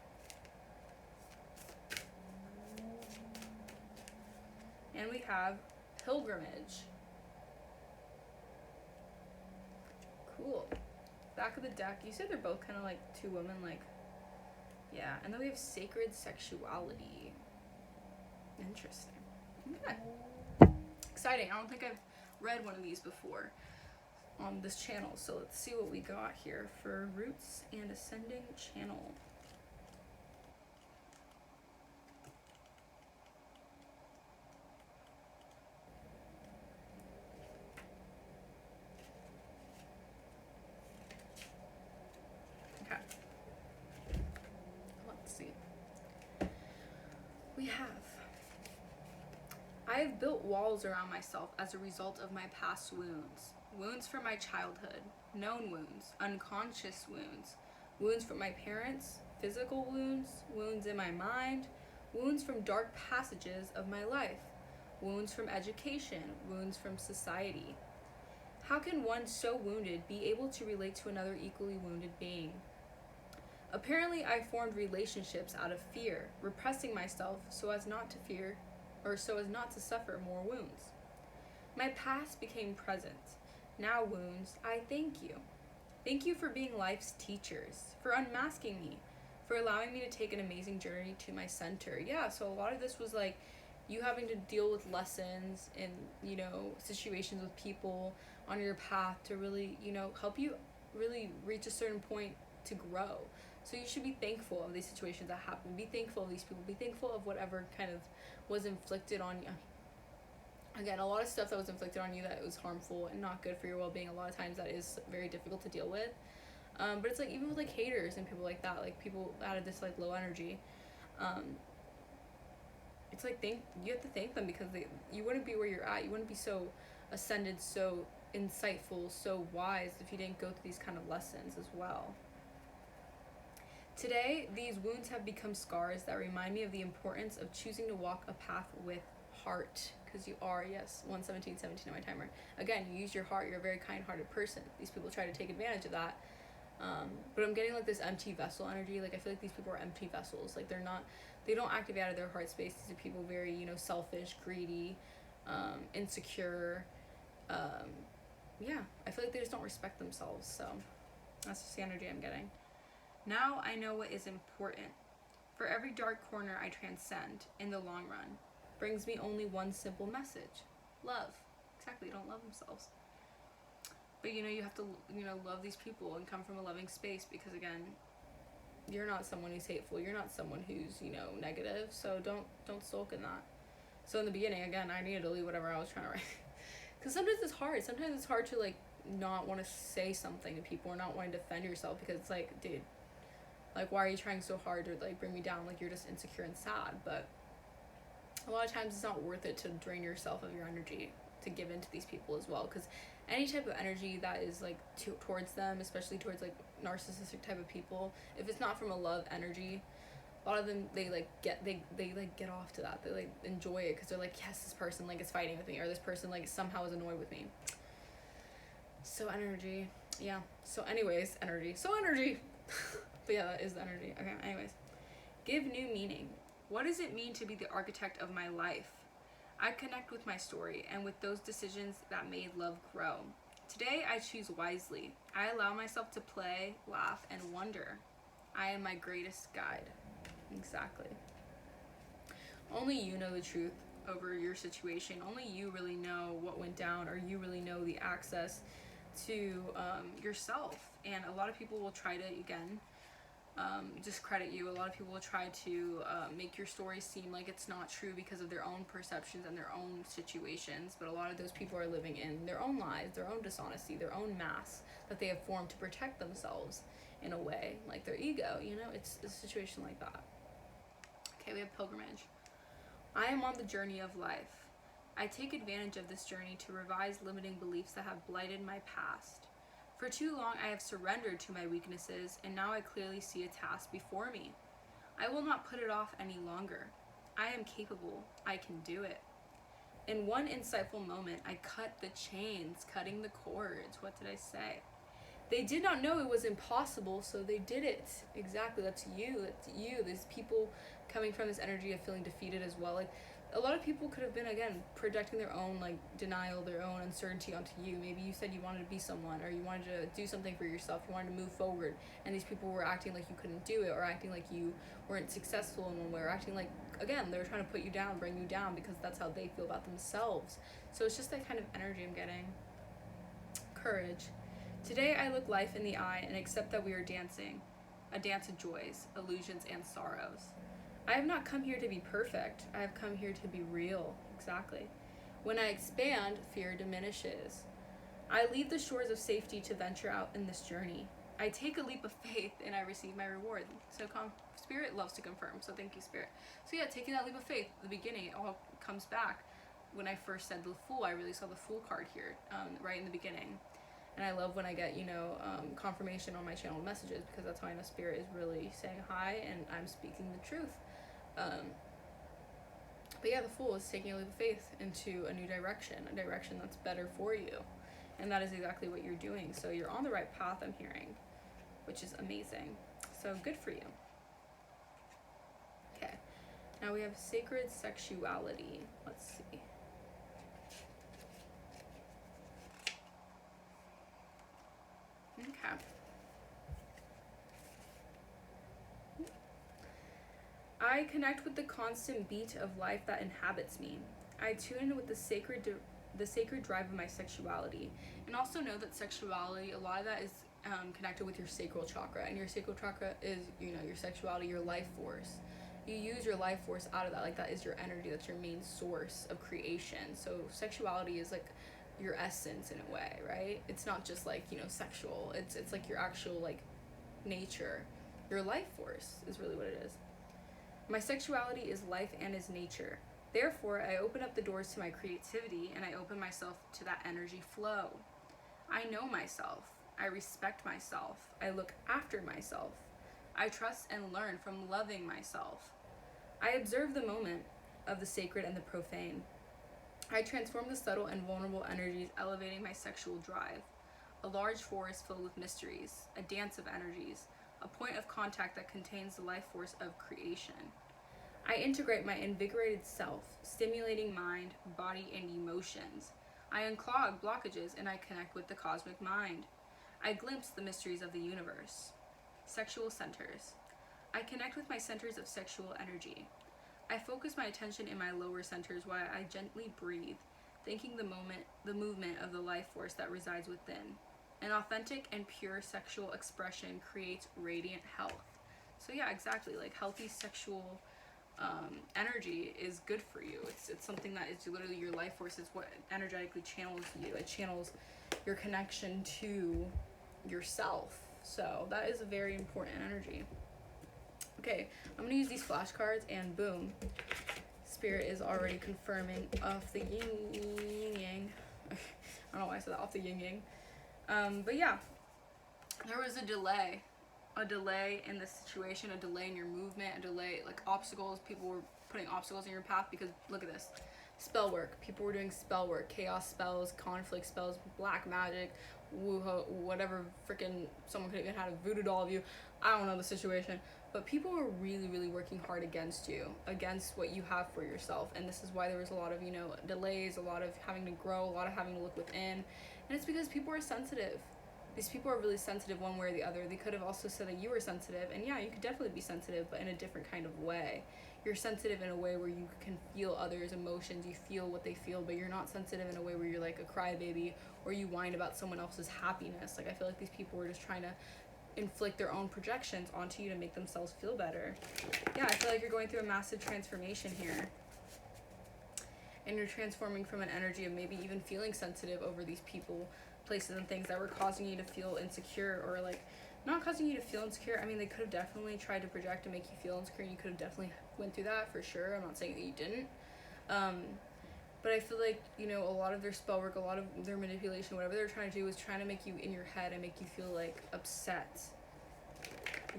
And we have pilgrimage. Cool. Back of the deck, you said they're both kind of like two women, like, yeah. And then we have sacred sexuality. Interesting. Okay. Exciting. I don't think I've read one of these before on this channel. So let's see what we got here for roots and ascending channel. Okay. Let's see. We have, I have built walls around myself as a result of my past wounds. Wounds from my childhood, known wounds, unconscious wounds, wounds from my parents, physical wounds, wounds in my mind, wounds from dark passages of my life, wounds from education, wounds from society. How can one so wounded be able to relate to another equally wounded being? Apparently, I formed relationships out of fear, repressing myself so as not to fear, or so as not to suffer more wounds. My past became present. Now wounds, I thank you. Thank you for being life's teachers, for unmasking me, for allowing me to take an amazing journey to my center. Yeah, so a lot of this was like you having to deal with lessons and, you know, situations with people on your path to really, you know, help you really reach a certain point to grow. So you should be thankful of these situations that happen. Be thankful of these people. Be thankful of whatever kind of was inflicted on you. Again, a lot of stuff that was inflicted on you that was harmful and not good for your well-being. A lot of times that is very difficult to deal with. But it's like even with like haters and people like that, like people out of this like low energy, it's like you have to thank them because you wouldn't be where you're at. You wouldn't be so ascended, so insightful, so wise if you didn't go through these kind of lessons as well. Today, these wounds have become scars that remind me of the importance of choosing to walk a path with heart. Because you are, yes, 117 on my timer. Again, you use your heart. You're a very kind-hearted person. These people try to take advantage of that. But I'm getting like this empty vessel energy. Like I feel like these people are empty vessels. Like they don't activate out of their heart space. These are people very, you know, selfish, greedy, insecure. Yeah, I feel like they just don't respect themselves. So that's just the energy I'm getting. Now I know what is important. For every dark corner I transcend in the long run brings me only one simple message. Love. Exactly, don't love themselves. But you know, you have to, you know, love these people and come from a loving space because again, you're not someone who's hateful. You're not someone who's, you know, negative. So don't sulk in that. So in the beginning, again, I needed to leave whatever I was trying to write. Because sometimes it's hard. Sometimes it's hard to like not want to say something to people or not want to defend yourself because it's like, dude, like why are you trying so hard to like bring me down? Like you're just insecure and sad. But a lot of times it's not worth it to drain yourself of your energy to give into these people as well, because any type of energy that is like towards them, especially towards like narcissistic type of people, if it's not from a love energy, a lot of them they get off to that. They like enjoy it because they're like, yes, this person like is fighting with me, or this person like somehow is annoyed with me. So energy, yeah. So anyways, energy. But yeah, that is the energy. Okay, anyways, give new meaning. What does it mean to be the architect of my life? I connect with my story and with those decisions that made love grow. Today, I choose wisely. I allow myself to play, laugh, and wonder. I am my greatest guide. Exactly. Only you know the truth over your situation. Only you really know what went down, or you really know the access to yourself. And a lot of people will try to, again, discredit you. A lot of people will try to make your story seem like it's not true because of their own perceptions and their own situations, but a lot of those people are living in their own lies, their own dishonesty, their own masks that they have formed to protect themselves in a way, like their ego, you know. It's a situation like that. Okay, we have pilgrimage. I am on the journey of life. I take advantage of this journey to revise limiting beliefs that have blighted my past. For too long, I have surrendered to my weaknesses, and now I clearly see a task before me. I will not put it off any longer. I am capable. I can do it. In one insightful moment, I cut the chains, cutting the cords. What did I say? They did not know it was impossible, so they did it. Exactly, that's you. That's you. There's people coming from this energy of feeling defeated as well. Like, a lot of people could have been, again, projecting their own, like, denial, their own uncertainty onto you. Maybe you said you wanted to be someone, or you wanted to do something for yourself, you wanted to move forward, and these people were acting like you couldn't do it, or acting like you weren't successful in one way, or acting like, again, they were trying to put you down, bring you down, because that's how they feel about themselves. So it's just that kind of energy I'm getting. Courage. Today I look life in the eye and accept that we are dancing, a dance of joys, illusions, and sorrows. I have not come here to be perfect. I have come here to be real. Exactly. When I expand, fear diminishes. I leave the shores of safety to venture out in this journey. I take a leap of faith and I receive my reward. So Spirit loves to confirm, so thank you, Spirit. So yeah, taking that leap of faith, the beginning, it all comes back. When I first said the Fool, I really saw the Fool card here, right in the beginning. And I love when I get, confirmation on my channel messages, because that's how I know Spirit is really saying hi and I'm speaking the truth. But yeah, the Fool is taking a leap of faith into a new direction, a direction that's better for you. And that is exactly what you're doing. So you're on the right path, I'm hearing, which is amazing. So good for you. Okay, now we have sacred sexuality. Let's see. Okay. I connect with the constant beat of life that inhabits me. I tune in with the sacred drive of my sexuality, and also know that sexuality, a lot of that is connected with your sacral chakra, and your sacral chakra is, your sexuality, your life force. You use your life force out of that, like that is your energy, that's your main source of creation. So sexuality is like your essence in a way, right? It's not just like, sexual. It's like your actual like nature. Your life force is really what it is. My sexuality is life and is nature. Therefore, I open up the doors to my creativity and I open myself to that energy flow. I know myself. I respect myself. I look after myself. I trust and learn from loving myself. I observe the moment of the sacred and the profane. I transform the subtle and vulnerable energies, elevating my sexual drive. A large forest filled with mysteries, a dance of energies, a point of contact that contains the life force of creation. I integrate my invigorated self, stimulating mind, body, and emotions. I unclog blockages and I connect with the cosmic mind. I glimpse the mysteries of the universe. Sexual centers. I connect with my centers of sexual energy. I focus my attention in my lower centers while I gently breathe, thanking the movement of the life force that resides within. An authentic and pure sexual expression creates radiant health. So yeah, exactly, like healthy sexual energy is good for you. It's something that is literally your life force. Is what energetically channels you. It channels your connection to yourself. So that is a very important energy. Okay, I'm gonna use these flashcards and boom, Spirit is already confirming off the yin yang. I don't know why I said that, off the yin yang. But yeah, there was a delay in this situation, a delay in your movement, a delay, like obstacles. People were putting obstacles in your path because look at this. Spell work. People were doing spell work, chaos spells, conflict spells, black magic, whatever freaking someone could have had a voodoo doll of you. I don't know the situation. But people were really, really working hard against you, against what you have for yourself. And this is why there was a lot of, delays, a lot of having to grow, a lot of having to look within. And it's because people are sensitive. These people are really sensitive one way or the other. They could have also said that you were sensitive. And yeah, you could definitely be sensitive, but in a different kind of way. You're sensitive in a way where you can feel others' emotions. You feel what they feel, but you're not sensitive in a way where you're like a crybaby or you whine about someone else's happiness. Like, I feel like these people were just trying to inflict their own projections onto you to make themselves feel better. Yeah, I feel like you're going through a massive transformation here. And you're transforming from an energy of maybe even feeling sensitive over these people, places, and things that were causing you to feel insecure, or like not causing you to feel insecure. I mean, they could have definitely tried to project and make you feel insecure, and you could have definitely went through that for sure. I'm not saying that you didn't. But I feel like, you know, a lot of their spell work, a lot of their manipulation, whatever they're trying to do is trying to make you in your head and make you feel like upset.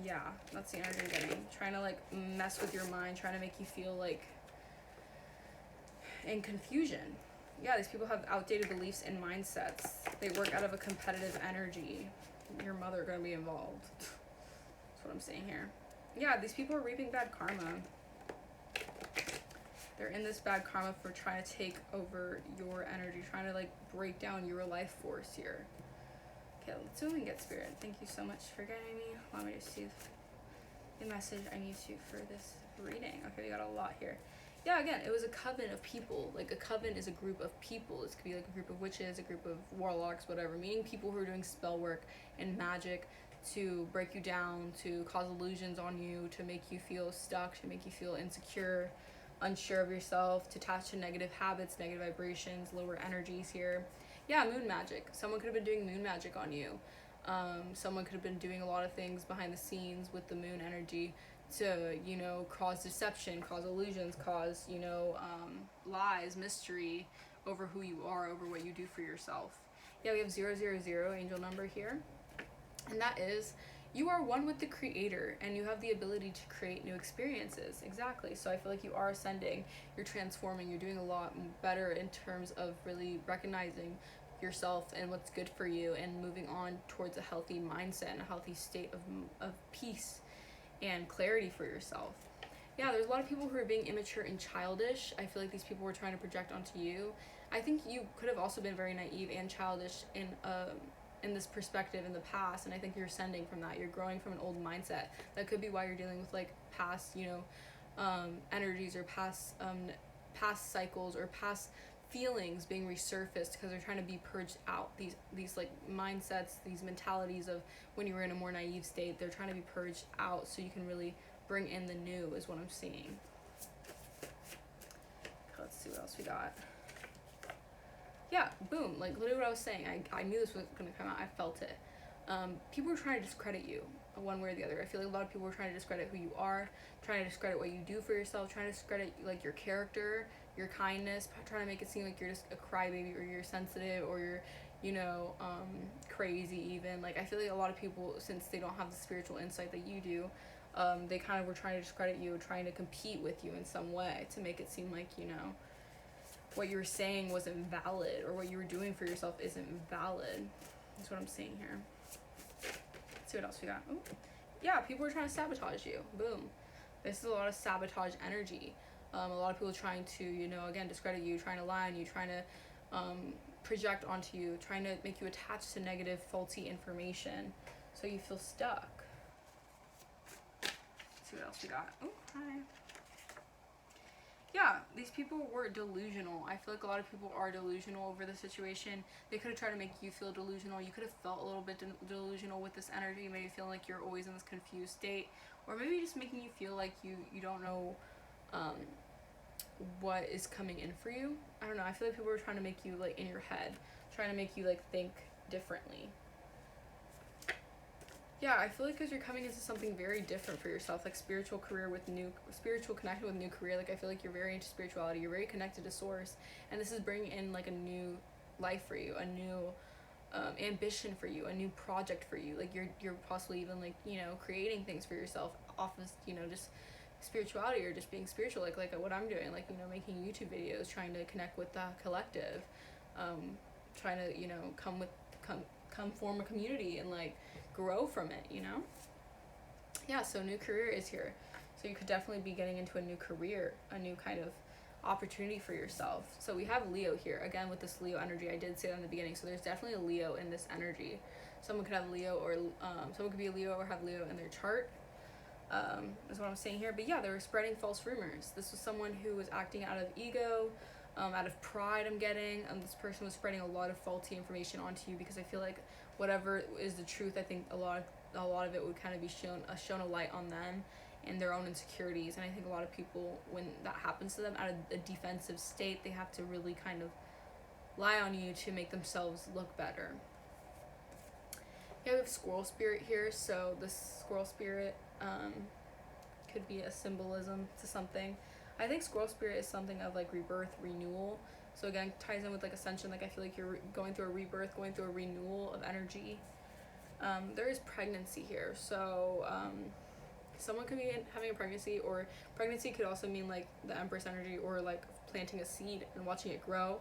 Yeah, that's the energy I'm getting. Trying to like mess with your mind, trying to make you feel like in confusion. Yeah, these people have outdated beliefs and mindsets. They work out of a competitive energy. Your mother gonna be involved. That's what I'm saying here. Yeah, these people are reaping bad karma. They're in this bad karma for trying to take over your energy, trying to like break down your life force here. Okay, let's see if we can get spirit. Thank you so much for getting me. Let me just see the message I need to for this reading. Okay, we got a lot here. Yeah, again, it was a coven of people. Like, a coven is a group of people. This could be like a group of witches, a group of warlocks, whatever. Meaning people who are doing spell work and magic to break you down, to cause illusions on you, to make you feel stuck, to make you feel insecure, unsure of yourself, to attach to negative habits, negative vibrations, lower energies here. Yeah, moon magic. Someone could have been doing moon magic on you. Someone could have been doing a lot of things behind the scenes with the moon energy to, you know, cause deception, cause illusions, cause, you know, lies, mystery over who you are, over what you do for yourself. Yeah, we have 000 angel number here. And that is, you are one with the creator and you have the ability to create new experiences. Exactly. So I feel like you are ascending, you're transforming, you're doing a lot better in terms of really recognizing yourself and what's good for you and moving on towards a healthy mindset and a healthy state of peace and clarity for yourself. Yeah, there's a lot of people who are being immature and childish. I feel like these people were trying to project onto you. I think you could have also been very naive and childish in this perspective in the past, and I think you're ascending from that. You're growing from an old mindset. That could be why you're dealing with like past, you know, energies or past cycles or past feelings being resurfaced because they're trying to be purged out. These like mindsets, these mentalities of when you were in a more naive state, they're trying to be purged out so you can really bring in the new is what I'm seeing. Let's see what else we got. Yeah, boom, like literally what I was saying. I knew this was gonna come out. I felt it. People were trying to discredit you one way or the other. I feel like a lot of people were trying to discredit who you are, trying to discredit what you do for yourself, trying to discredit like your character, your kindness, trying to make it seem like you're just a crybaby or you're sensitive or you're, you know, crazy even. Like I feel like a lot of people, since they don't have the spiritual insight that you do, they kind of were trying to discredit you, trying to compete with you in some way to make it seem like, you know, what you were saying wasn't valid or what you were doing for yourself isn't valid. That's what I'm seeing here. Let's see what else we got. Ooh. Yeah, people were trying to sabotage you. Boom. This is a lot of sabotage energy. A lot of people trying to, you know, again, discredit you, trying to lie on you, trying to project onto you, trying to make you attached to negative, faulty information so you feel stuck. Let's see what else we got. Oh, hi. Yeah, these people were delusional. I feel like a lot of people are delusional over the situation. They could have tried to make you feel delusional. You could have felt a little bit delusional with this energy, maybe feeling like you're always in this confused state, or maybe just making you feel like you don't know what is coming in for you. I don't know. I feel like people were trying to make you like in your head, trying to make you like think differently. Yeah, I feel like because you're coming into something very different for yourself, like spiritual connection with new career. Like I feel like you're very into spirituality. You're very connected to source, and this is bringing in like a new life for you, a new ambition for you, a new project for you. Like you're possibly even like, you know, creating things for yourself off of, you know, just spirituality or just being spiritual, like what I'm doing, like, you know, making YouTube videos, trying to connect with the collective, trying to, you know, come form a community and like grow from it, you know. Yeah, so new career is here, so you could definitely be getting into a new career, a new kind of opportunity for yourself. So we have Leo here again with this Leo energy. I did say that in the beginning, so there's definitely a Leo in this energy. Someone could have Leo, or someone could be a Leo or have Leo in their chart, is what I'm saying here. But yeah, they were spreading false rumors. This was someone who was acting out of ego, out of pride, I'm getting. This person was spreading a lot of faulty information onto you because I feel like whatever is the truth, I think a lot of it would kind of be shown a light on them and their own insecurities. And I think a lot of people, when that happens to them out of a defensive state, they have to really kind of lie on you to make themselves look better. Yeah, we have Squirrel Spirit here, so this Squirrel Spirit could be a symbolism to something. I think Squirrel Spirit is something of like rebirth, renewal, So again, ties in with like ascension. Like I feel like you're going through a rebirth, going through a renewal of energy. There is pregnancy here, so someone could be having a pregnancy, or pregnancy could also mean like the empress energy, or like planting a seed and watching it grow.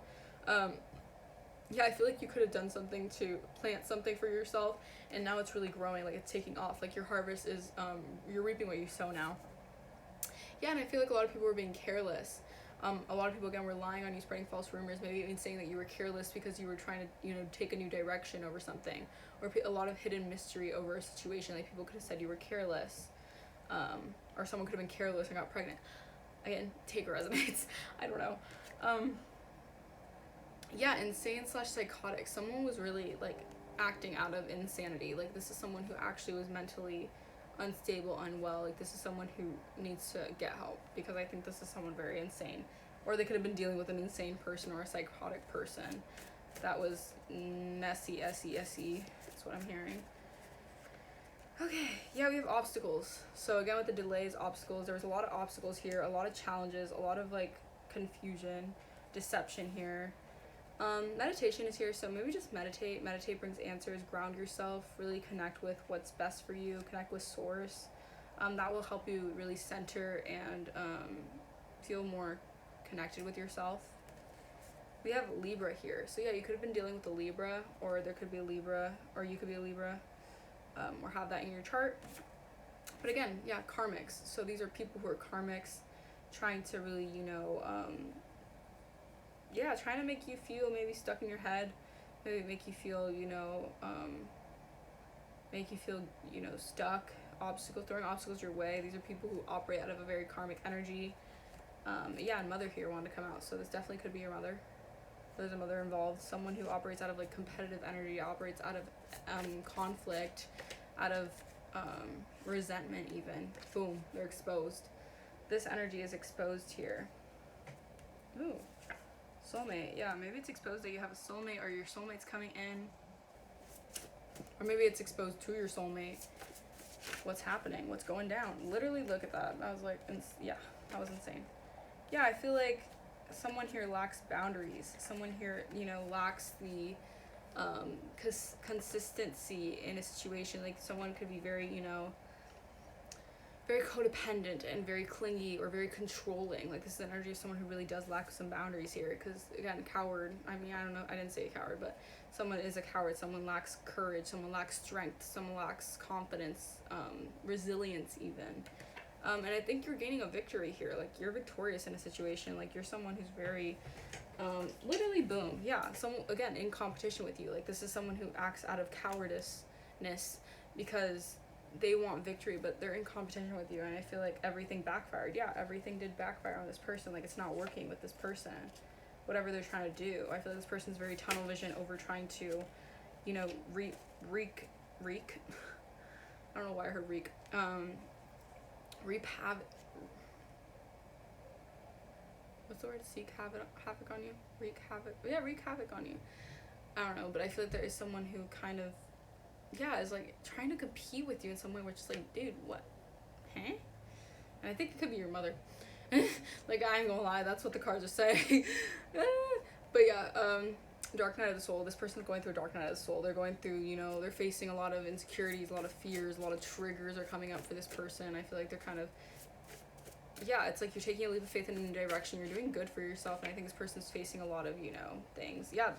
Yeah, I feel like you could have done something to plant something for yourself, and now it's really growing, like it's taking off. Like your harvest is, you're reaping what you sow now. Yeah, and I feel like a lot of people were being careless. A lot of people, again, were relying on you, spreading false rumors, maybe even saying that you were careless because you were trying to, you know, take a new direction over something, or a lot of hidden mystery over a situation. Like people could have said you were careless, or someone could have been careless and got pregnant. Again, take or resonates. I don't know. Yeah, insane / psychotic. Someone was really like acting out of insanity. Like this is someone who actually was mentally unstable, unwell. Like this is someone who needs to get help, because I think this is someone very insane, or they could have been dealing with an insane person or a psychotic person that was messy. That's what I'm hearing. Okay, yeah, we have obstacles. So again, with the delays, obstacles, there was a lot of obstacles here, a lot of challenges, a lot of like confusion, deception here. Meditation is here, so maybe just meditate. Meditate brings answers. Ground yourself, really connect with what's best for you, connect with source. That will help you really center and feel more connected with yourself. We have Libra here, so yeah, you could have been dealing with a Libra, or there could be a Libra, or you could be a Libra, or have that in your chart. But again, yeah, karmics. So these are people who are karmics, trying to really, you know, yeah, trying to make you feel maybe stuck in your head, maybe make you feel, you know, stuck, throwing obstacles your way. These are people who operate out of a very karmic energy. Yeah, and mother here wanted to come out, so this definitely could be your mother. There's a mother involved, someone who operates out of like competitive energy, operates out of conflict, out of resentment even. Boom, they're exposed. This energy is exposed here. Ooh. Soulmate, yeah, maybe it's exposed that you have a soulmate, or your soulmate's coming in, or maybe it's exposed to your soulmate. What's happening? What's going down? Literally, look at that. I was like, yeah, that was insane. Yeah, I feel like someone here lacks boundaries. Someone here, you know, lacks the consistency in a situation. Like someone could be very, you know, very codependent and very clingy, or very controlling. Like this is the energy of someone who really does lack some boundaries here, because again, coward, I mean, I don't know, I didn't say a coward, but someone is a coward. Someone lacks courage, someone lacks strength, someone lacks confidence, resilience even. And I think you're gaining a victory here. Like you're victorious in a situation. Like you're someone who's very literally, boom, yeah, someone again in competition with you. Like this is someone who acts out of cowardiceness because they want victory, but they're in competition with you. And I feel like everything backfired. Yeah, everything did backfire on this person. Like it's not working with this person, whatever they're trying to do. I feel like this person's very tunnel vision over trying to, you know, wreak I don't know why I heard reap havoc. What's the word? Havoc on you? Wreak havoc. Yeah, wreak havoc on you. I don't know, but I feel like there is someone who kind of, yeah, is like trying to compete with you in some way, which is like, dude, what? Huh? And I think it could be your mother. Like, I ain't gonna lie, that's what the cards are saying. But yeah, Dark Night of the Soul. This person's going through a Dark Night of the Soul. They're going through, you know, they're facing a lot of insecurities, a lot of fears, a lot of triggers are coming up for this person. I feel like they're kind of, yeah, it's like you're taking a leap of faith in a new direction. You're doing good for yourself, and I think this person's facing a lot of, you know, things. Yeah,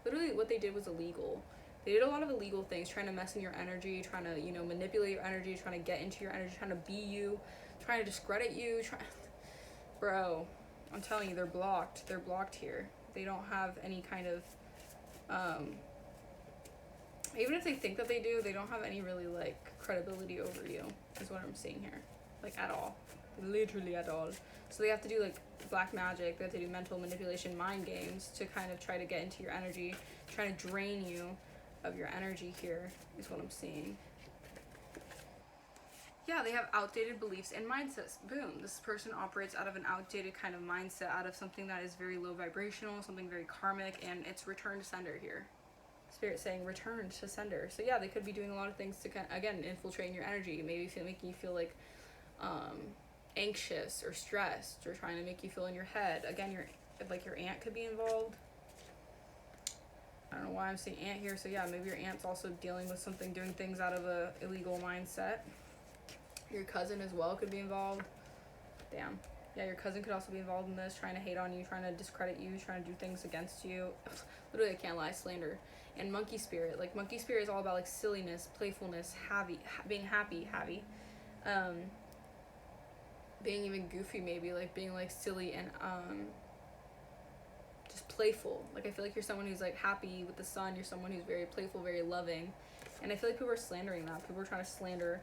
literally what they did was illegal. They did a lot of illegal things, trying to mess in your energy, trying to, you know, manipulate your energy, trying to get into your energy, trying to be you, trying to discredit you. Bro, I'm telling you, they're blocked. They're blocked here. They don't have any kind of, even if they think that they do, they don't have any really, like, credibility over you, is what I'm seeing here. Like, at all. Literally at all. So they have to do, like, black magic. They have to do mental manipulation, mind games to kind of try to get into your energy, trying to drain you of your energy here, is what I'm seeing. Yeah, they have outdated beliefs and mindsets. Boom. This person operates out of an outdated kind of mindset, out of something that is very low vibrational, something very karmic, and it's return to sender here. Spirit saying return to sender. So yeah, they could be doing a lot of things to, again, infiltrate your energy, maybe making you feel like, anxious or stressed or trying to make you feel in your head. Again, your aunt could be involved. I don't know why I'm saying aunt here. So yeah, maybe your aunt's also dealing with something, doing things out of a illegal mindset. Your cousin as well could be involved. Damn. Yeah, your cousin could also be involved in this, trying to hate on you, trying to discredit you, trying to do things against you. Literally, I can't lie, slander. And monkey spirit. Like, monkey spirit is all about, like, silliness, playfulness, being happy. Being even goofy, maybe, like, being, like, silly and, just playful. Like, I feel like you're someone who's, like, happy with the sun. You're someone who's very playful, very loving. And I feel like people are slandering that. People are trying to slander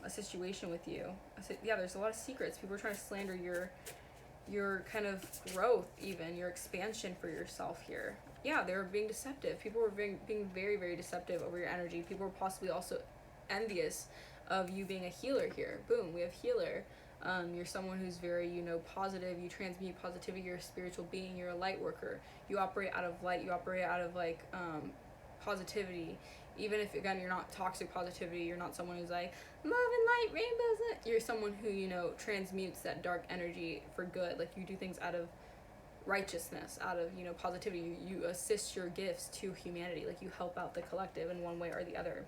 a situation with you. Yeah, there's a lot of secrets. People are trying to slander your kind of growth, even your expansion for yourself here. Yeah, they were being deceptive. People were being very, very deceptive over your energy. People were possibly also envious of you being a healer here. Boom, we have healer. You're someone who's very, positive. You transmute positivity. You're a spiritual being. You're a light worker. You operate out of light. You operate out of, like, positivity. Even if, again, you're not toxic positivity, you're not someone who's like, love and light, rainbows. You're someone who, transmutes that dark energy for good. Like, you do things out of righteousness, out of, positivity. You assist your gifts to humanity. Like, you help out the collective in one way or the other.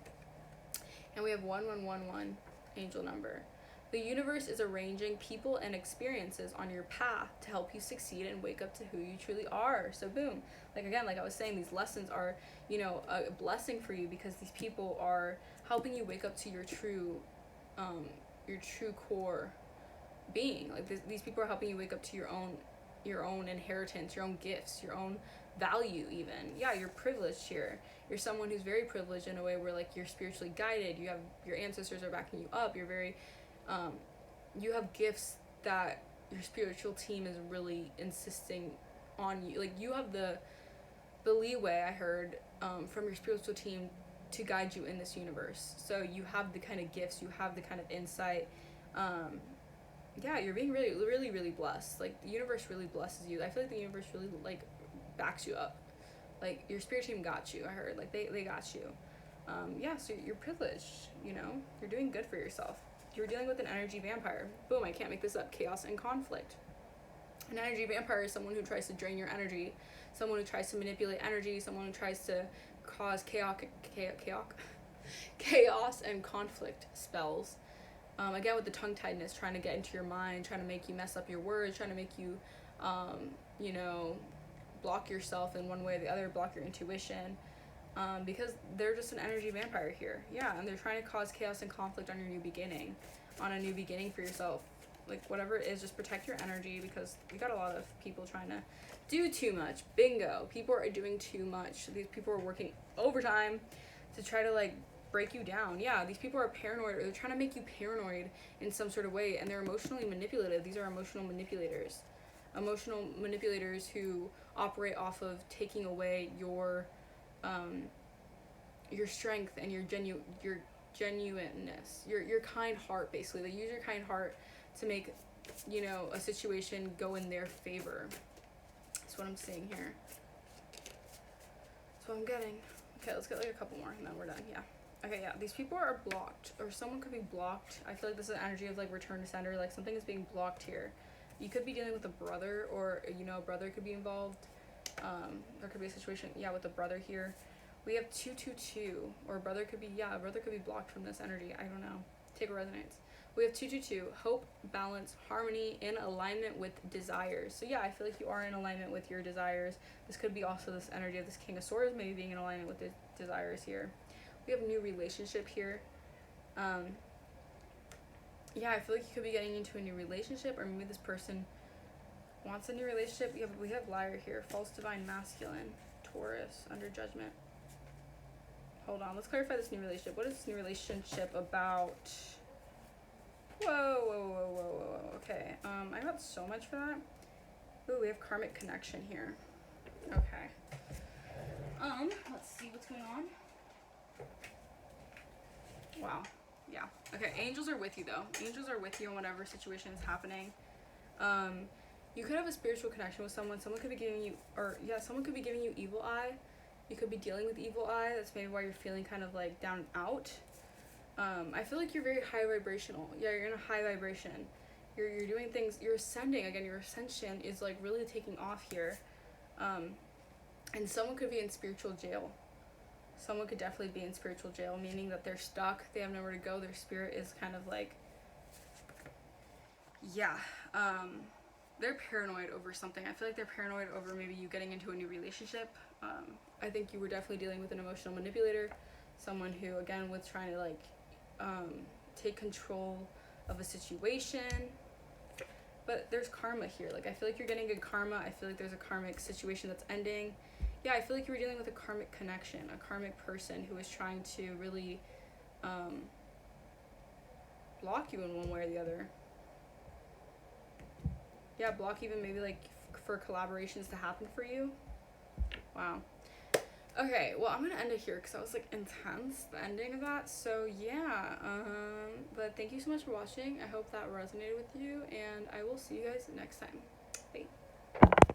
And we have 1111 angel number. The universe is arranging people and experiences on your path to help you succeed and wake up to who you truly are. So boom. Like, again, like I was saying, these lessons are, a blessing for you because these people are helping you wake up to your true core being. Like, these people are helping you wake up to your own inheritance, your own gifts, your own value even. Yeah, you're privileged here. You're someone who's very privileged in a way where, like, you're spiritually guided. You have your ancestors are backing you up. You're very you have gifts that your spiritual team is really insisting on you. Like, you have the leeway, I heard, from your spiritual team to guide you in this universe. So you have the kind of gifts, you have the kind of insight. Yeah, you're being really, really, really blessed. Like, the universe really blesses you. I feel like the universe really, like, backs you up. Like, your spirit team got you, I heard. Like, they got you. Yeah, so you're privileged, You're doing good for yourself. You're dealing with an energy vampire. Boom, I can't make this up. Chaos and conflict. An energy vampire is someone who tries to drain your energy, someone who tries to manipulate energy, someone who tries to cause chaos and conflict spells. Again, with the tongue-tiedness, trying to get into your mind, trying to make you mess up your words, trying to make you, block yourself in one way or the other, block your intuition. Because they're just an energy vampire here. Yeah, and they're trying to cause chaos and conflict on your new beginning, on a new beginning for yourself. Like, whatever it is, just protect your energy because we got a lot of people trying to do too much. Bingo. People are doing too much. These people are working overtime to try to, like, break you down. Yeah, these people are paranoid, or they're trying to make you paranoid in some sort of way, and they're emotionally manipulative. These are emotional manipulators. Emotional manipulators who operate off of taking away your strength and your genuineness, your kind heart. Basically, they use your kind heart to make, a situation go in their favor. That's what I'm seeing here. That's what I'm getting. Okay, let's get like a couple more and then we're done. Yeah. Okay, yeah, these people are blocked, or someone could be blocked. I feel like this is an energy of, like, return to sender. Like, something is being blocked here. You could be dealing with a brother, or, a brother could be involved. There could be a situation, yeah, with a brother here. We have 222, or a brother could be blocked from this energy. I don't know. Take a resonance. We have 222, hope, balance, harmony, in alignment with desires. So yeah, I feel like you are in alignment with your desires. This could be also this energy of this King of Swords, maybe being in alignment with the desires here. We have a new relationship here. Yeah, I feel like you could be getting into a new relationship, or maybe this person wants a new relationship. We have liar here, false divine masculine, Taurus, under judgment. Hold on, let's clarify this new relationship. What is this new relationship about? Whoa. Okay, I got so much for that. Ooh, we have karmic connection here. Okay. Let's see what's going on. Wow. Yeah. Okay, angels are with you, though. Angels are with you in whatever situation is happening. You could have a spiritual connection with someone. Someone could be giving you evil eye. You could be dealing with evil eye. That's maybe why you're feeling kind of, like, down and out. I feel like you're very high vibrational. Yeah, you're in a high vibration. You're doing things, you're ascending. Again, your ascension is like really taking off here. And someone could be in spiritual jail. Someone could definitely be in spiritual jail, meaning that they're stuck, they have nowhere to go, their spirit is kind of like, yeah, they're paranoid over something. I feel like they're paranoid over maybe you getting into a new relationship. I think you were definitely dealing with an emotional manipulator, someone who, again, was trying to like take control of a situation. But there's karma here. Like, I feel like you're getting good karma. I feel like there's a karmic situation that's ending. Yeah, I feel like you were dealing with a karmic connection, a karmic person who was trying to really block you in one way or the other. Yeah, block even maybe like for collaborations to happen for you. Wow. Okay, well, I'm gonna end it here because that was like intense, the ending of that. So yeah, but thank you so much for watching. I hope that resonated with you, and I will see you guys next time.